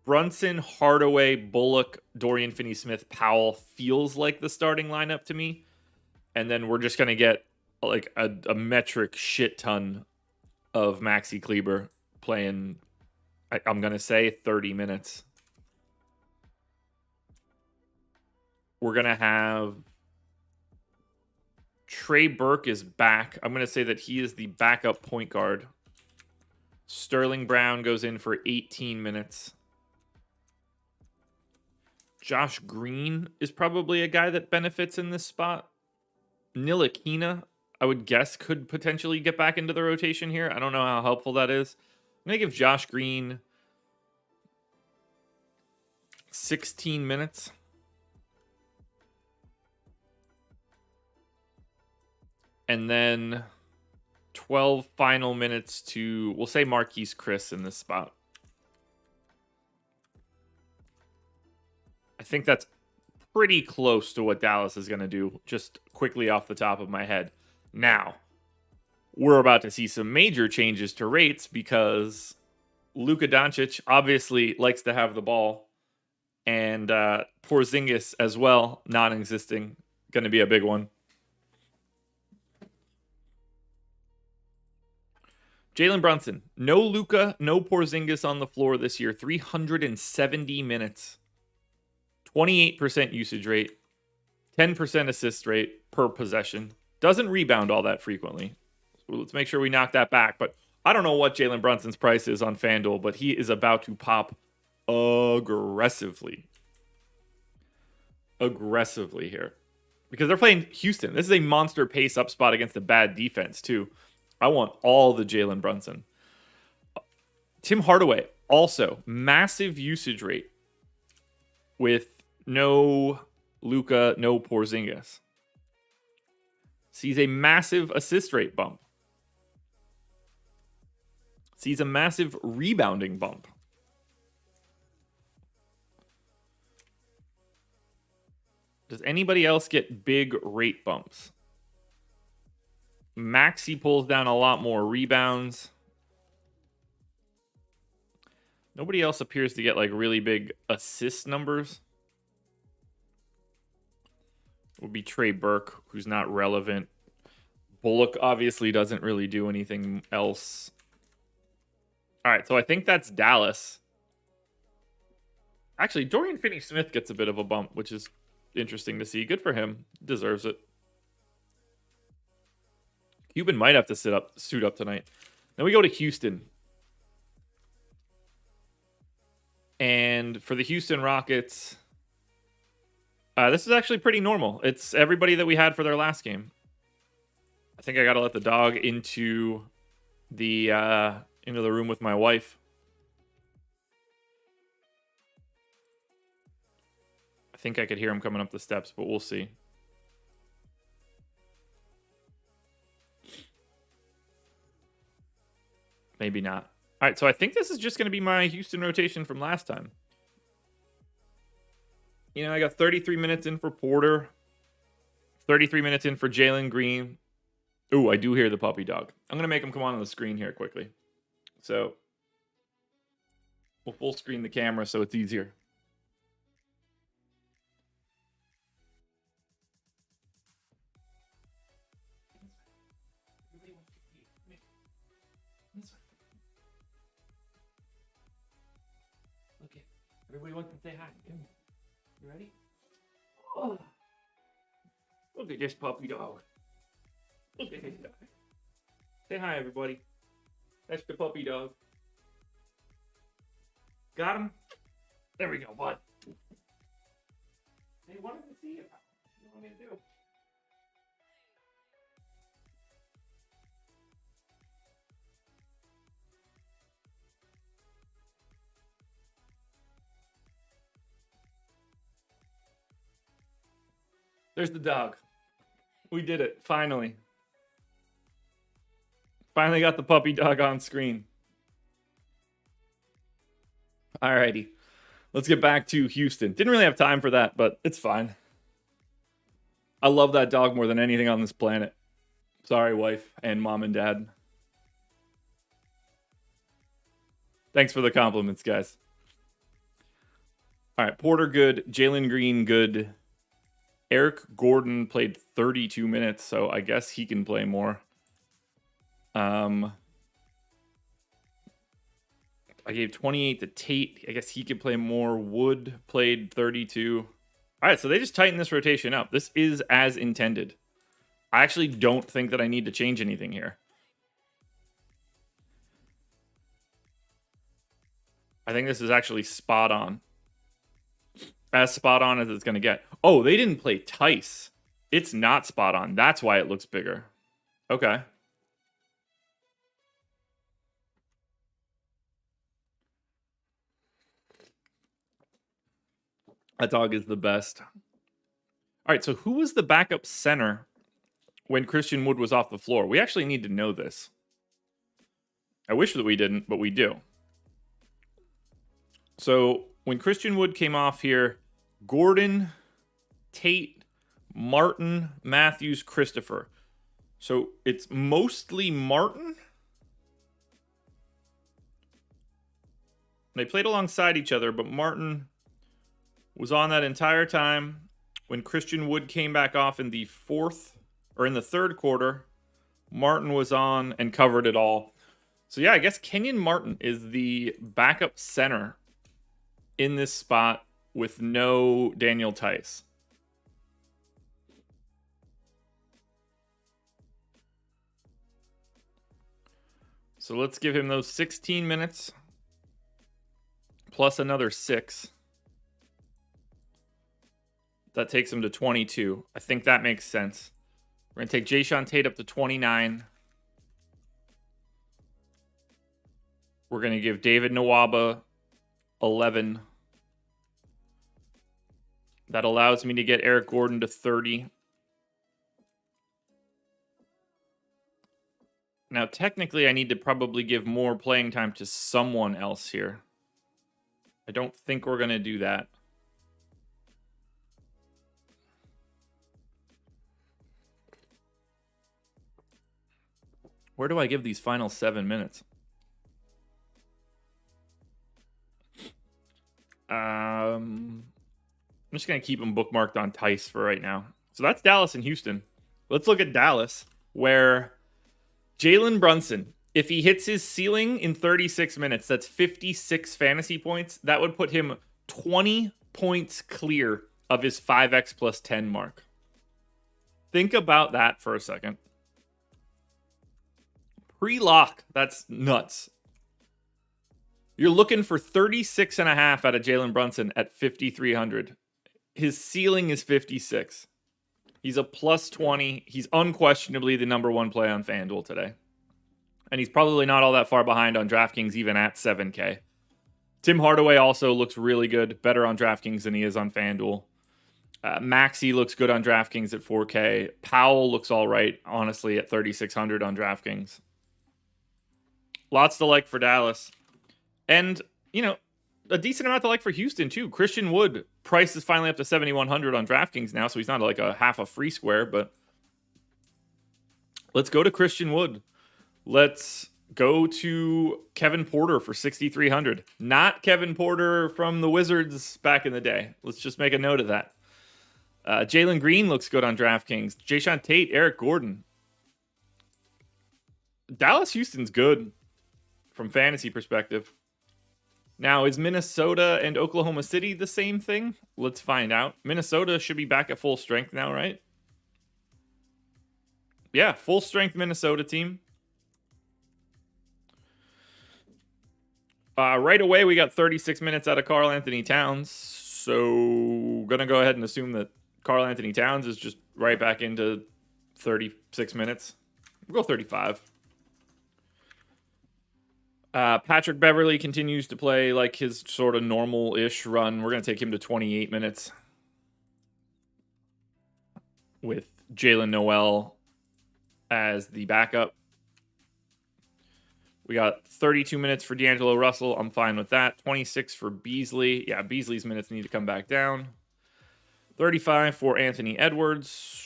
Brunson, Hardaway, Bullock, Dorian Finney-Smith, Powell feels like the starting lineup to me. And then we're just going to get like a metric shit ton of Maxi Kleber playing, I'm going to say 30 minutes. We're going to have Trey Burke is back. I'm going to say that he is the backup point guard. Sterling Brown goes in for 18 minutes. Josh Green is probably a guy that benefits in this spot. Ntilikina, I would guess, could potentially get back into the rotation here. I don't know how helpful that is. I'm going to give Josh Green 16 minutes. And then 12 final minutes to, we'll say Marquise Chris in this spot. I think that's pretty close to what Dallas is going to do, just quickly off the top of my head. Now, we're about to see some major changes to rates because Luka Doncic obviously likes to have the ball, and Porzingis as well, non-existing, going to be a big one. Jalen Brunson, no Luka, no Porzingis on the floor this year. 370 minutes, 28% usage rate, 10% assist rate per possession. Doesn't rebound all that frequently. So let's make sure we knock that back. But I don't know what Jalen Brunson's price is on FanDuel, but he is about to pop aggressively. Aggressively here. Because they're playing Houston. This is a monster pace up spot against a bad defense, too. I want all the Jalen Brunson. Tim Hardaway, also massive usage rate with no Luka, no Porzingis. Sees a massive assist rate bump. Sees a massive rebounding bump. Does anybody else get big rate bumps? Maxi pulls down a lot more rebounds. Nobody else appears to get like really big assist numbers. It would be Trey Burke, who's not relevant. Bullock obviously doesn't really do anything else. All right, so I think that's Dallas. Actually, Dorian Finney-Smith gets a bit of a bump, which is interesting to see. Good for him. Deserves it. Cuban might have to suit up tonight. Then we go to Houston. And for the Houston Rockets, this is actually pretty normal. It's everybody that we had for their last game. I think I got to let the dog into the room with my wife. I think I could hear him coming up the steps, but we'll see. Maybe not. All right, so I think this is just going to be my Houston rotation from last time. You know, I got 33 minutes in for Porter, 33 minutes in for Jalen Green. Ooh, I do hear the puppy dog. I'm going to make him come on the screen here quickly. So we'll full screen the camera so it's easier. Okay, everybody wants to say hi. Come here. You ready? Oh. Look at this puppy dog. Look at this guy. Say hi, everybody. That's the puppy dog. Got him? There we go, bud. They wanted to see you. What do you want me to do? There's the dog. We did it, finally. Finally got the puppy dog on screen. Alrighty. Let's get back to Houston. Didn't really have time for that, but it's fine. I love that dog more than anything on this planet. Sorry, wife and mom and dad. Thanks for the compliments, guys. All right, Porter good. Jalen Green good. Eric Gordon played 32 minutes, so I guess he can play more. I gave 28 to Tate. I guess he could play more. Wood played 32. All right, so they just tightened this rotation up. This is as intended. I actually don't think that I need to change anything here. I think this is actually spot on. As spot on as it's going to get. Oh, they didn't play Tice. It's not spot on. That's why it looks bigger. Okay. That dog is the best. All right, so who was the backup center when Christian Wood was off the floor? We actually need to know this. I wish that we didn't, but we do. So when Christian Wood came off here, Gordon, Tate, Martin, Matthews, Christopher. So it's mostly Martin. They played alongside each other, but Martin was on that entire time. When Christian Wood came back off in the third quarter, Martin was on and covered it all. So yeah, I guess Kenyon Martin is the backup center in this spot with no Daniel Tice. So let's give him those 16 minutes plus another 6. That takes him to 22. I think that makes sense. We're going to take Jayshawn Tate up to 29. We're going to give David Nwaba 11. That allows me to get Eric Gordon to 30. Now, technically, I need to probably give more playing time to someone else here. I don't think we're going to do that. Where do I give these final 7 minutes? I'm just going to keep them bookmarked on Tice for right now. So that's Dallas and Houston. Let's look at Dallas, where Jalen Brunson, if he hits his ceiling in 36 minutes, that's 56 fantasy points. That would put him 20 points clear of his 5x plus 10 mark. Think about that for a second. Pre-lock, that's nuts. You're looking for 36.5 out of Jalen Brunson at 5,300. His ceiling is 56. He's a plus 20. He's unquestionably the number one play on FanDuel today. And he's probably not all that far behind on DraftKings, even at 7K. Tim Hardaway also looks really good, better on DraftKings than he is on FanDuel. Maxey looks good on DraftKings at 4K. Powell looks all right, honestly, at 3,600 on DraftKings. Lots to like for Dallas. And, you know, a decent amount to like for Houston, too. Christian Wood, price is finally up to 7,100 on DraftKings now, so he's not like a half a free square, but let's go to Christian Wood. Let's go to Kevin Porter for 6,300. Not Kevin Porter from the Wizards back in the day. Let's just make a note of that. Jalen Green looks good on DraftKings. Jayshawn Tate, Eric Gordon. Dallas Houston's good from fantasy perspective. Now, is Minnesota and Oklahoma City the same thing? Let's find out. Minnesota should be back at full strength now, right? Yeah, full strength Minnesota team. Right away, we got 36 minutes out of Karl Anthony Towns. So, gonna go ahead and assume that Karl Anthony Towns is just right back into 36 minutes. We'll go 35. Patrick Beverley continues to play like his sort of normal-ish run. We're going to take him to 28 minutes with Jalen Noel as the backup. We got 32 minutes for D'Angelo Russell. I'm fine with that. 26 for Beasley. Yeah, Beasley's minutes need to come back down. 35 for Anthony Edwards.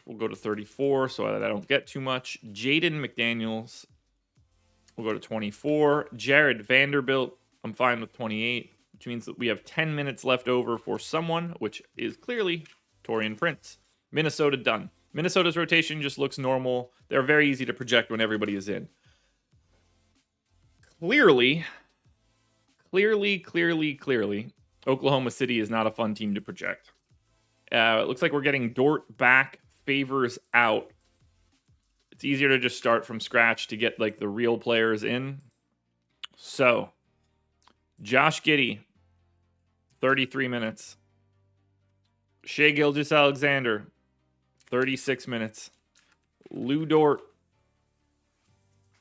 We'll go to 34 so that I don't get too much. Jaden McDaniels. We'll go to 24. Jared Vanderbilt. I'm fine with 28, which means that we have 10 minutes left over for someone, which is clearly Taurean Prince. Minnesota done. Minnesota's rotation just looks normal. They're very easy to project when everybody is in. Clearly, Oklahoma City is not a fun team to project. It looks like we're getting Dort back, Favors out. It's easier to just start from scratch to get like the real players in. So, Josh Giddey, 33 minutes. Shai Gilgeous-Alexander, 36 minutes. Lou Dort,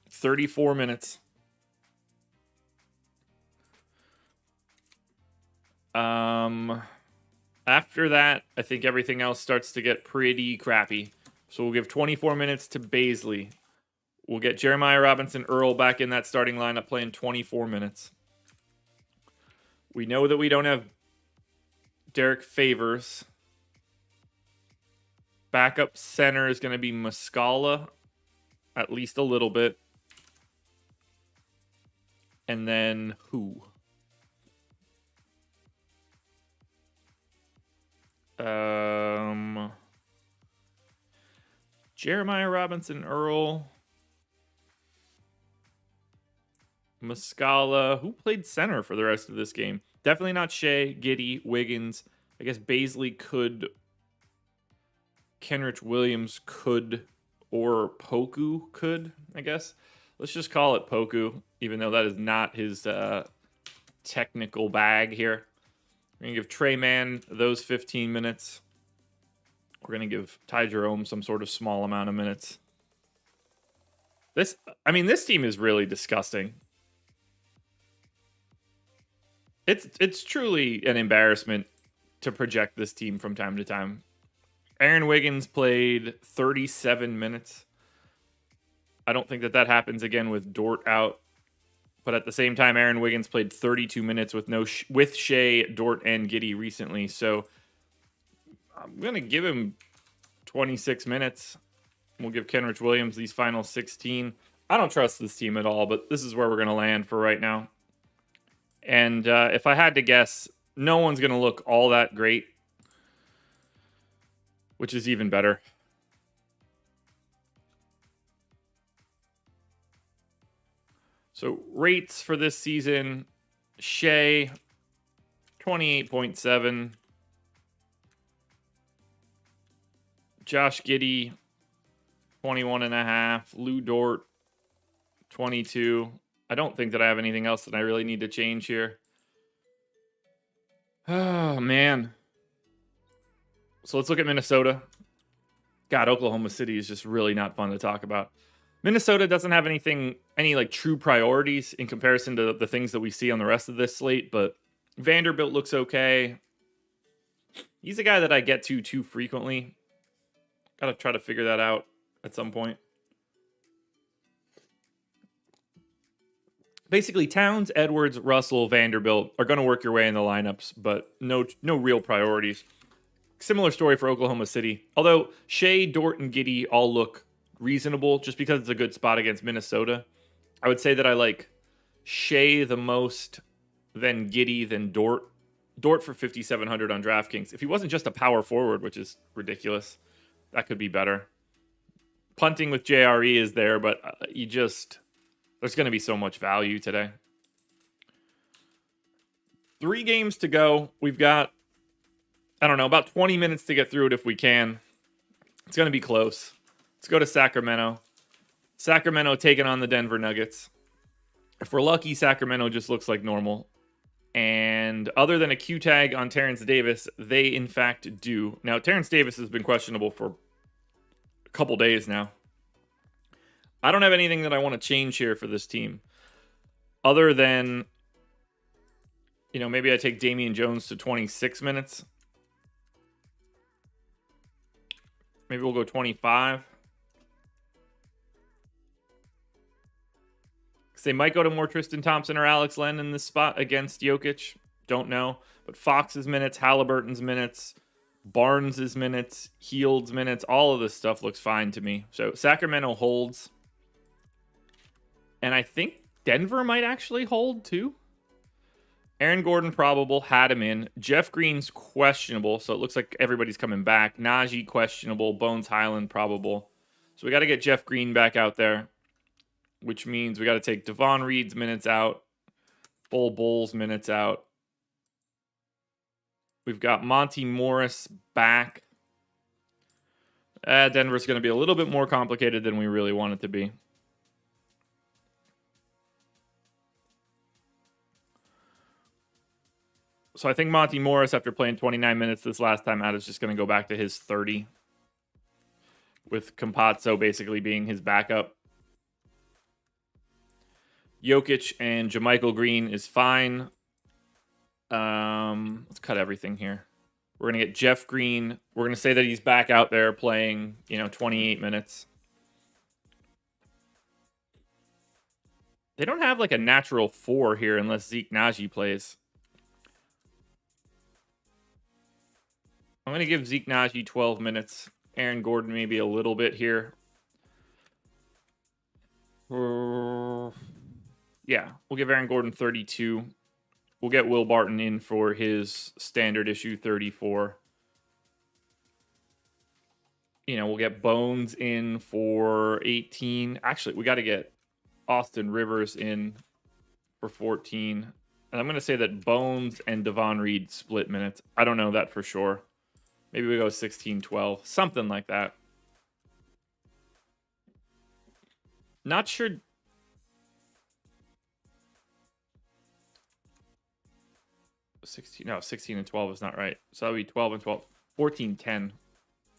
34 minutes. After that, I think everything else starts to get pretty crappy. So we'll give 24 minutes to Baisley. We'll get Jeremiah Robinson Earl back in that starting lineup playing 24 minutes. We know that we don't have Derek Favors. Backup center is going to be Muscala, at least a little bit. And then who? Jeremiah Robinson Earl. Muscala. Who played center for the rest of this game? Definitely not Shea, Giddey, Wiggins. I guess Baisley could. Kenrich Williams could. Or Poku could, I guess. Let's just call it Poku, even though that is not his technical bag here. We're going to give Trey Mann those 15 minutes. We're going to give Ty Jerome some sort of small amount of minutes. This team is really disgusting. It's truly an embarrassment to project this team from time to time. Aaron Wiggins played 37 minutes. I don't think that happens again with Dort out. But at the same time, Aaron Wiggins played 32 minutes with Shea, Dort, and Giddey recently. So I'm going to give him 26 minutes. We'll give Kenrich Williams these final 16. I don't trust this team at all, but this is where we're going to land for right now. And if I had to guess, no one's going to look all that great, which is even better. So rates for this season, Shea, 28.7. Josh Giddey, 21.5. Lou Dort, 22. I don't think that I have anything else that I really need to change here. Oh, man. So let's look at Minnesota. God, Oklahoma City is just really not fun to talk about. Minnesota doesn't have any like true priorities in comparison to the things that we see on the rest of this slate, but Vanderbilt looks okay. He's a guy that I get to too frequently. Got to try to figure that out at some point. Basically, Towns, Edwards, Russell, Vanderbilt are going to work your way in the lineups, but no real priorities. Similar story for Oklahoma City. Although Shea, Dort, and Giddey all look reasonable just because it's a good spot against Minnesota. I would say that I like Shea the most, then Giddey, then Dort. Dort for 5,700 on DraftKings. If he wasn't just a power forward, which is ridiculous, that could be better. Punting with JRE is there, but there's going to be so much value today. 3 games to go. We've got, I don't know, about 20 minutes to get through it if we can. It's going to be close. Let's go to Sacramento. Sacramento taking on the Denver Nuggets. If we're lucky, Sacramento just looks like normal. And other than a Q tag on Terrence Davis, they in fact do. Now, Terrence Davis has been questionable for a couple days now. I don't have anything that I want to change here for this team. Other than, maybe I take Damian Jones to 26 minutes. Maybe we'll go 25. Because they might go to more Tristan Thompson or Alex Len in this spot against Jokic. Don't know. But Fox's minutes, Halliburton's minutes, Barnes's minutes, Hield's minutes, all of this stuff looks fine to me. So Sacramento holds. And I think Denver might actually hold too. Aaron Gordon probable, had him in. Jeff Green's questionable, so it looks like everybody's coming back. Najee questionable, Bones Highland probable. So we got to get Jeff Green back out there, which means we got to take Devon Reed's minutes out, Bol Bol's minutes out. We've got Monty Morris back. Denver's going to be a little bit more complicated than we really want it to be. So I think Monty Morris, after playing 29 minutes this last time out, is just going to go back to his 30. With Campazzo basically being his backup. Jokic and JaMychal Green is fine. Let's cut everything here. We're going to get Jeff Green. We're going to say that he's back out there playing, 28 minutes. They don't have like a natural 4 here unless Zeke Naji plays. I'm going to give Zeke Naji 12 minutes. Aaron Gordon maybe a little bit here. Yeah, we'll give Aaron Gordon 32. We'll get Will Barton in for his standard issue 34. We'll get Bones in for 18. Actually, we got to get Austin Rivers in for 14. And I'm going to say that Bones and Devon Reed split minutes. I don't know that for sure. Maybe we go 16-12, something like that. Not sure. 16 and 12 is not right. So that would be 12 and 12. 14-10.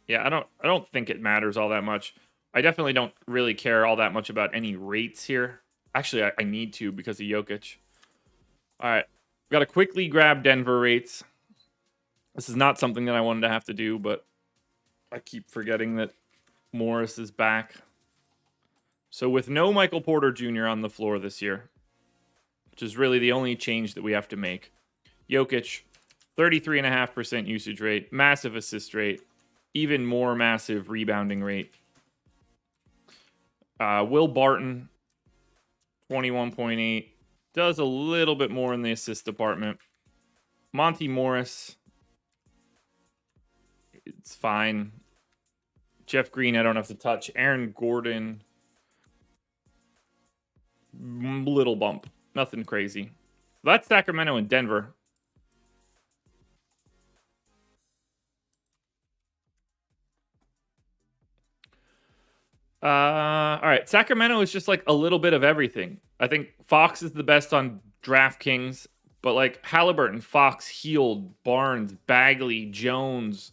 Yeah, I don't think it matters all that much. I definitely don't really care all that much about any rates here. Actually, I need to because of Jokic. All right. We've got to quickly grab Denver rates. This is not something that I wanted to have to do, but I keep forgetting that Morris is back. So with no Michael Porter Jr. on the floor this year, which is really the only change that we have to make, Jokic, 33.5% usage rate, massive assist rate, even more massive rebounding rate. Will Barton, 21.8, does a little bit more in the assist department. Monty Morris, it's fine. Jeff Green, I don't have to touch. Aaron Gordon, little bump. Nothing crazy. That's Sacramento and Denver. All right. Sacramento is just like a little bit of everything. I think Fox is the best on DraftKings, but like Halliburton, Fox, Hield, Barnes, Bagley, Jones,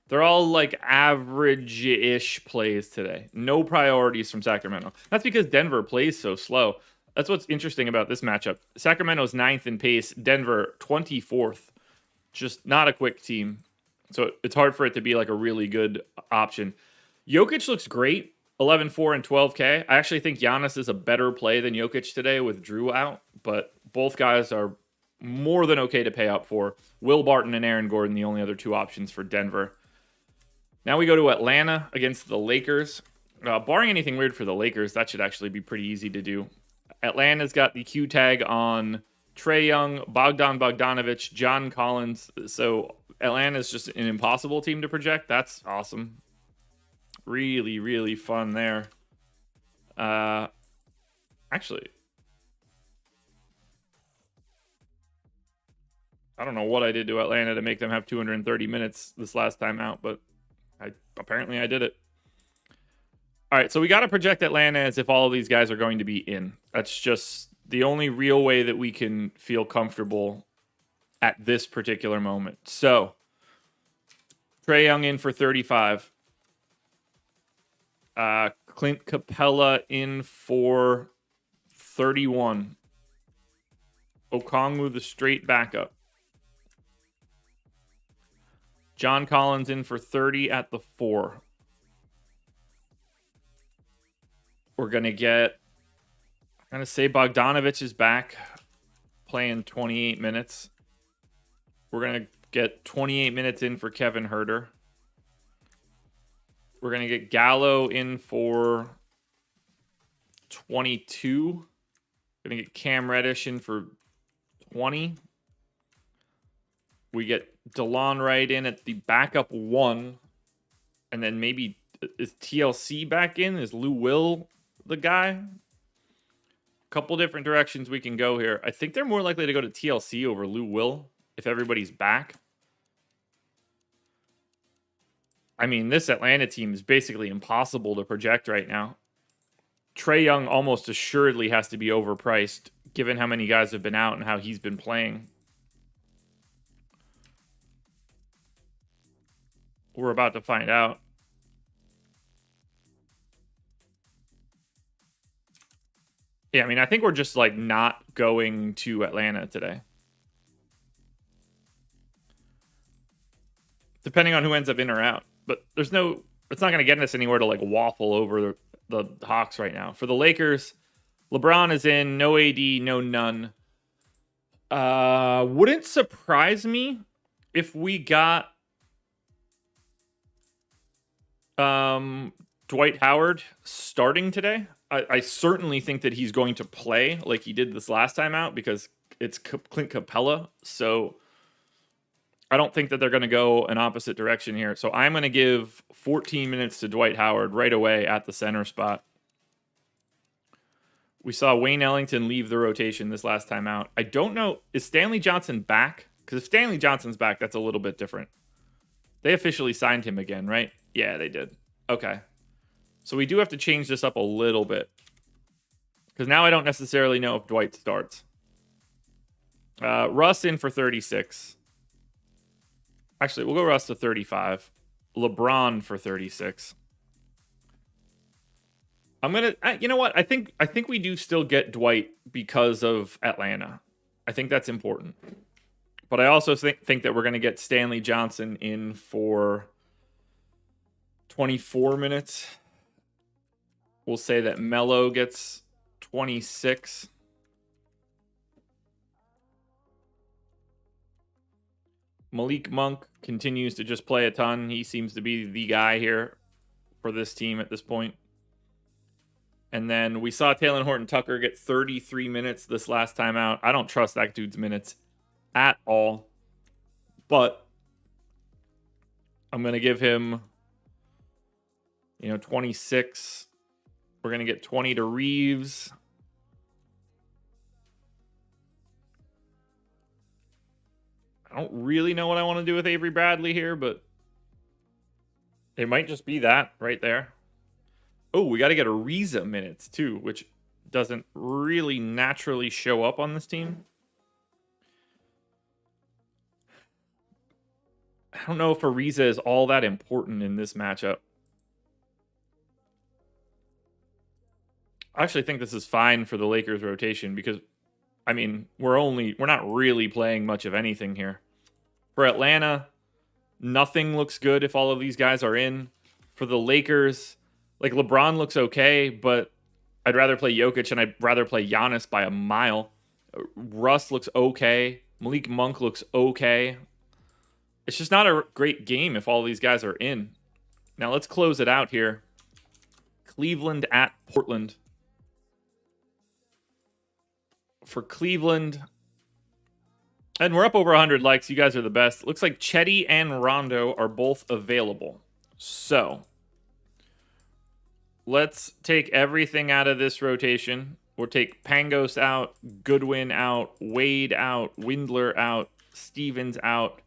they're all like average-ish plays today. No priorities from Sacramento. That's because Denver plays so slow. That's what's interesting about this matchup. Sacramento's 9th in pace. Denver, 24th. Just not a quick team. So it's hard for it to be like a really good option. Jokic looks great, 11-4 and 12K. I actually think Giannis is a better play than Jokic today with Drew out, but both guys are more than okay to pay up for. Will Barton and Aaron Gordon, the only other two options for Denver. Now we go to Atlanta against the Lakers. Barring anything weird for the Lakers, that should actually be pretty easy to do. Atlanta's got the Q tag on Trae Young, Bogdan Bogdanovic, John Collins. So Atlanta's just an impossible team to project. That's awesome. Really, really fun there. Actually, I don't know what I did to Atlanta to make them have 230 minutes this last time out, but apparently I did it. All right, so we got to project Atlanta as if all of these guys are going to be in. That's just the only real way that we can feel comfortable at this particular moment. So, Trae Young in for 35. Clint Capella in for 31. Okongwu the straight backup. John Collins in for 30 at the 4. We're going to get, I'm going to say Bogdanovic is back playing 28 minutes. We're going to get 28 minutes in for Kevin Huerter. We're going to get Gallo in for 22. We're going to get Cam Reddish in for 20. We get DeLon Wright in at the backup 1. And then maybe, is TLC back in? Is Lou Will the guy? A couple different directions we can go here. I think they're more likely to go to TLC over Lou Will if everybody's back. I mean, this Atlanta team is basically impossible to project right now. Trae Young almost assuredly has to be overpriced, given how many guys have been out and how he's been playing. We're about to find out. Yeah, I mean, I think we're just like not going to Atlanta today. Depending on who ends up in or out. But it's not going to get us anywhere to like waffle over the Hawks right now. For the Lakers, LeBron is in, no AD, no none. Wouldn't surprise me if we got Dwight Howard starting today. I certainly think that he's going to play like he did this last time out because it's Clint Capella. So I don't think that they're going to go an opposite direction here. So I'm going to give 14 minutes to Dwight Howard right away at the center spot. We saw Wayne Ellington leave the rotation this last time out. I don't know. Is Stanley Johnson back? Because if Stanley Johnson's back, that's a little bit different. They officially signed him again, right? Yeah, they did. Okay. So we do have to change this up a little bit. Because now I don't necessarily know if Dwight starts. Russ in for 36. Actually, we'll go Russ to 35. LeBron for 36. I'm going to, you know what? I think we do still get Dwight because of Atlanta. I think that's important. But I also think that we're going to get Stanley Johnson in for 24 minutes. We'll say that Melo gets 26. Malik Monk continues to just play a ton. He seems to be the guy here for this team at this point. And then we saw Talen Horton-Tucker get 33 minutes this last time out. I don't trust that dude's minutes at all. But I'm going to give him, 26. We're going to get 20 to Reeves. I don't really know what I want to do with Avery Bradley here, but it might just be that right there. Oh, we got to get Ariza minutes too, which doesn't really naturally show up on this team. I don't know if Ariza is all that important in this matchup. I actually think this is fine for the Lakers rotation because, I mean, we're not really playing much of anything here. For Atlanta, Nothing looks good if all of these guys are in. For the Lakers, like LeBron looks okay, but I'd rather play Jokic and I'd rather play Giannis by a mile. Russ looks okay. Malik Monk looks okay. It's just not a great game if all these guys are in. Now let's close it out here. Cleveland at Portland. For Cleveland, and we're up over 100 likes. You guys are the best. Looks like Chetty and Rondo are both available. So let's take everything out of this rotation. We'll take Pangos out, Goodwin out, Wade out, Windler out, Stevens out.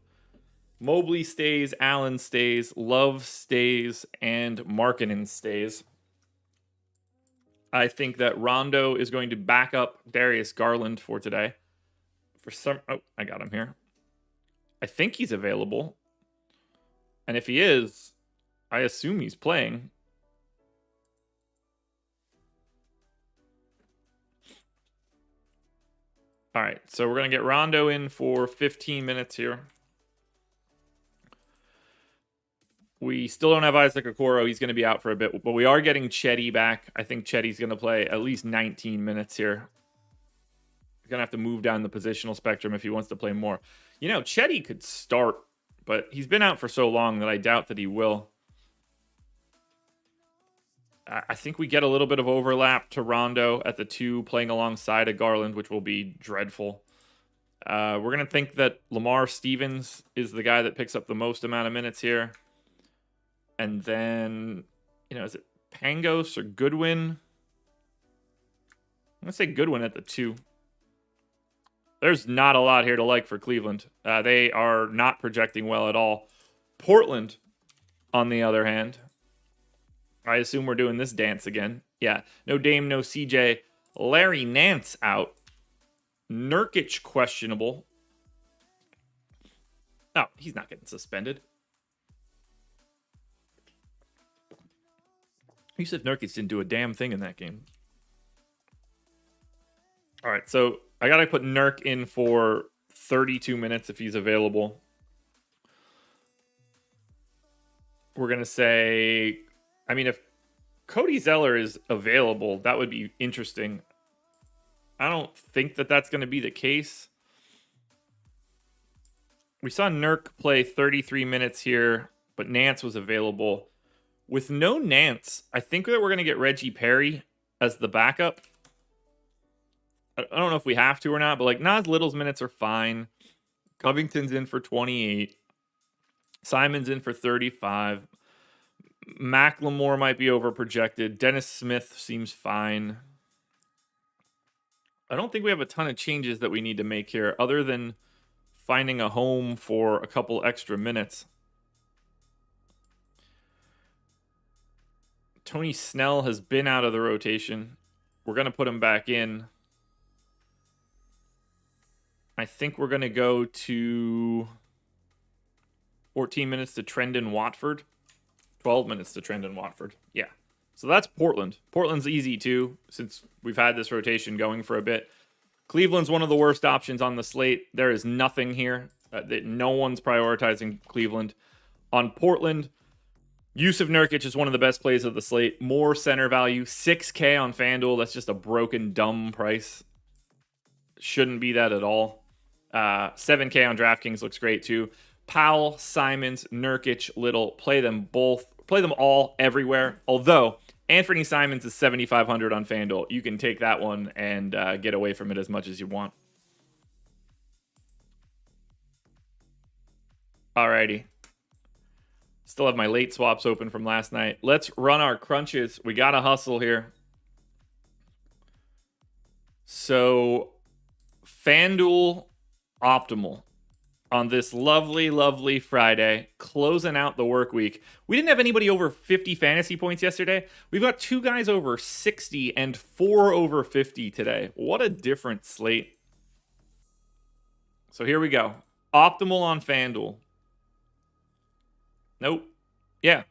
Mobley stays, Allen stays, Love stays, and Markkanen stays. I think that Rondo is going to back up Darius Garland for today. Oh, I got him here. I think he's available. And if he is, I assume he's playing. All right, so we're going to get Rondo in for 15 minutes here. We still don't have Isaac Okoro. He's going to be out for a bit, but we are getting Chetty back. I think Chetty's going to play at least 19 minutes here. He's going to have to move down the positional spectrum if he wants to play more. You know, Chetty could start, but he's been out for so long that I doubt that he will. I think we get a little bit of overlap to Rondo at the 2 playing alongside a Garland, which will be dreadful. We're going to think that Lamar Stevens is the guy that picks up the most amount of minutes here. And then, you know, is it Pangos or Goodwin? I'm going to say Goodwin at the 2. There's not a lot here to like for Cleveland. They are not projecting well at all. Portland, on the other hand, I assume we're doing this dance again. Yeah, no Dame, no CJ. Larry Nance out. Nurkic questionable. Oh, he's not getting suspended. Yusuf Nurkic didn't do a damn thing in that game. All right, so I got to put Nurk in for 32 minutes if he's available. We're going to say, I mean, if Cody Zeller is available, that would be interesting. I don't think that that's going to be the case. We saw Nurk play 33 minutes here, but Nance was available. With no Nance, I think that we're going to get Reggie Perry as the backup. I don't know if we have to or not, but like Nas Little's minutes are fine. Covington's in for 28. Simon's in for 35. Macklemore might be overprojected. Dennis Smith seems fine. I don't think we have a ton of changes that we need to make here other than finding a home for a couple extra minutes. Tony Snell has been out of the rotation. We're going to put him back in. I think we're going to go to 14 minutes to Trendon Watford. 12 minutes to Trendon Watford. Yeah. So that's Portland. Portland's easy too, since we've had this rotation going for a bit. Cleveland's one of the worst options on the slate. There is nothing here. No one's prioritizing Cleveland. On Portland, Yusuf Nurkic is one of the best plays of the slate. More center value. 6K on FanDuel. That's just a broken, dumb price. Shouldn't be that at all. 7K on DraftKings looks great too. Powell, Simons, Nurkic, Little. Play them both. Play them all everywhere. Although Anthony Simons is 7,500 on FanDuel. You can take that one and get away from it as much as you want. Alrighty. Still have my late swaps open from last night. Let's run our crunches. We got to hustle here. So, FanDuel Optimal on this lovely, lovely Friday, closing out the work week. We didn't have anybody over 50 fantasy points yesterday. We've got 2 guys over 60 and 4 over 50 today. What a different slate. So here we go. Optimal on FanDuel. Nope. Yeah.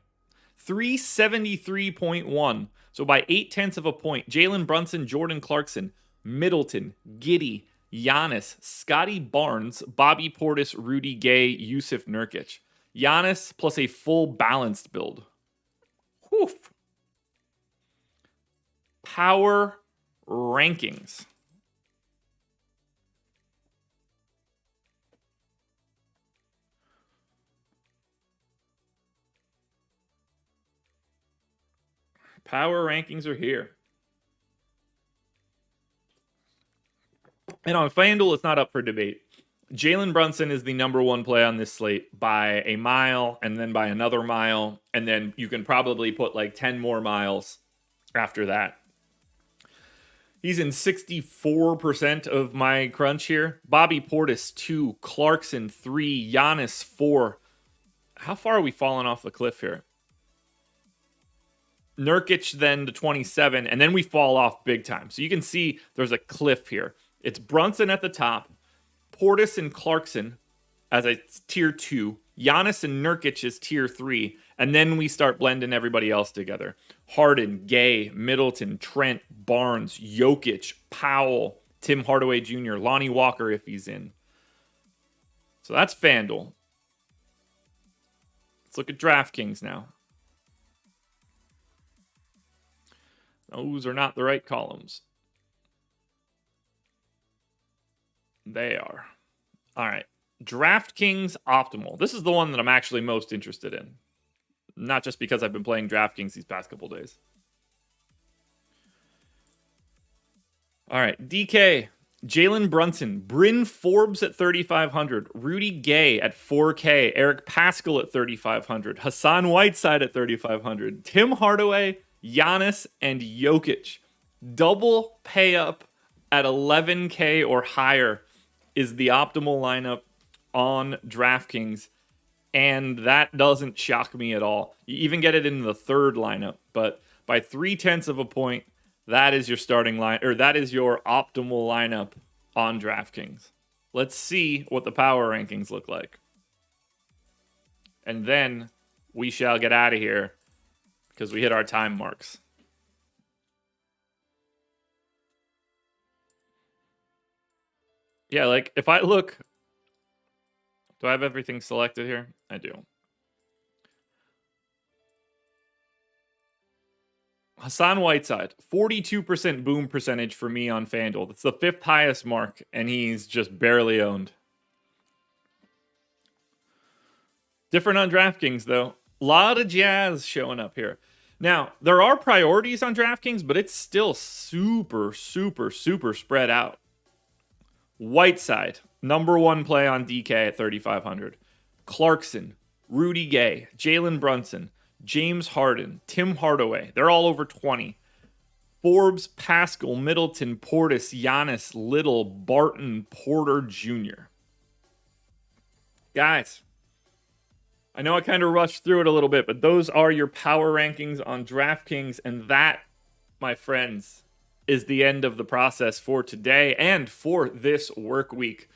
373.1. So by 0.8 of a point, Jalen Brunson, Jordan Clarkson, Middleton, Giddey, Giannis, Scotty Barnes, Bobby Portis, Rudy Gay, Yusuf Nurkic. Giannis plus a full balanced build. Whew. Power rankings. Power rankings are here. And on FanDuel, it's not up for debate. Jalen Brunson is the number one play on this slate by a mile and then by another mile. And then you can probably put like 10 more miles after that. He's in 64% of my crunch here. Bobby Portis, 2. Clarkson, 3. Giannis, 4. How far are we falling off the cliff here? Nurkic then to 27, and then we fall off big time. So you can see there's a cliff here. It's Brunson at the top, Portis and Clarkson as a tier 2, Giannis and Nurkic is tier 3, and then we start blending everybody else together. Harden, Gay, Middleton, Trent, Barnes, Jokic, Powell, Tim Hardaway Jr., Lonnie Walker if he's in. So that's FanDuel. Let's look at DraftKings now. Those are not the right columns. They are. All right. DraftKings Optimal. This is the one that I'm actually most interested in. Not just because I've been playing DraftKings these past couple days. All right. DK. Jalen Brunson. Bryn Forbes at 3,500. Rudy Gay at 4K. Eric Paschall at 3,500. Hassan Whiteside at 3,500. Tim Hardaway, Giannis, and Jokic. Double pay up at 11K or higher is the optimal lineup on DraftKings, and that doesn't shock me at all. You even get it in the third lineup, but by 0.3 of a point, that is your starting line, or that is your optimal lineup on DraftKings. Let's see what the power rankings look like, and then we shall get out of here because we hit our time marks. Yeah, like if I look, do I have everything selected here? I do. Hassan Whiteside, 42% boom percentage for me on FanDuel. That's the 5th highest mark, and he's just barely owned. Different on DraftKings, though. A lot of jazz showing up here. Now, there are priorities on DraftKings, but it's still super spread out. Whiteside, number one play on DK at 3,500. Clarkson, Rudy Gay, Jalen Brunson, James Harden, Tim Hardaway. They're all over 20. Forbes, Paschall, Middleton, Portis, Giannis, Little, Barton, Porter Jr. Guys, I know I kind of rushed through it a little bit, but those are your power rankings on DraftKings, and that, my friends, is the end of the process for today and for this work week.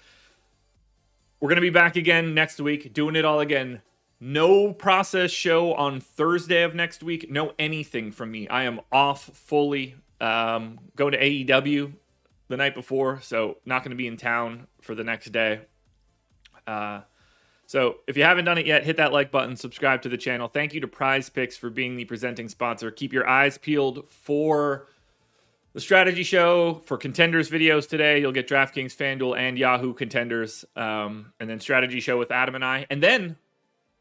We're going to be back again next week, doing it all again. No process show on Thursday of next week. No anything from me. I am off fully. Going to AEW the night before, so not going to be in town for the next day. So if you haven't done it yet, hit that like button, subscribe to the channel. Thank you to PrizePicks for being the presenting sponsor. Keep your eyes peeled for the strategy show, for contenders videos today. You'll get DraftKings, FanDuel, and Yahoo contenders. And then strategy show with Adam and I. And then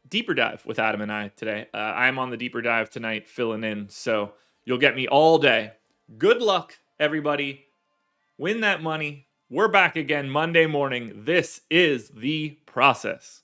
deeper dive with Adam and I today. I'm on the deeper dive tonight filling in. So you'll get me all day. Good luck, everybody. Win that money. We're back again Monday morning. This is the process.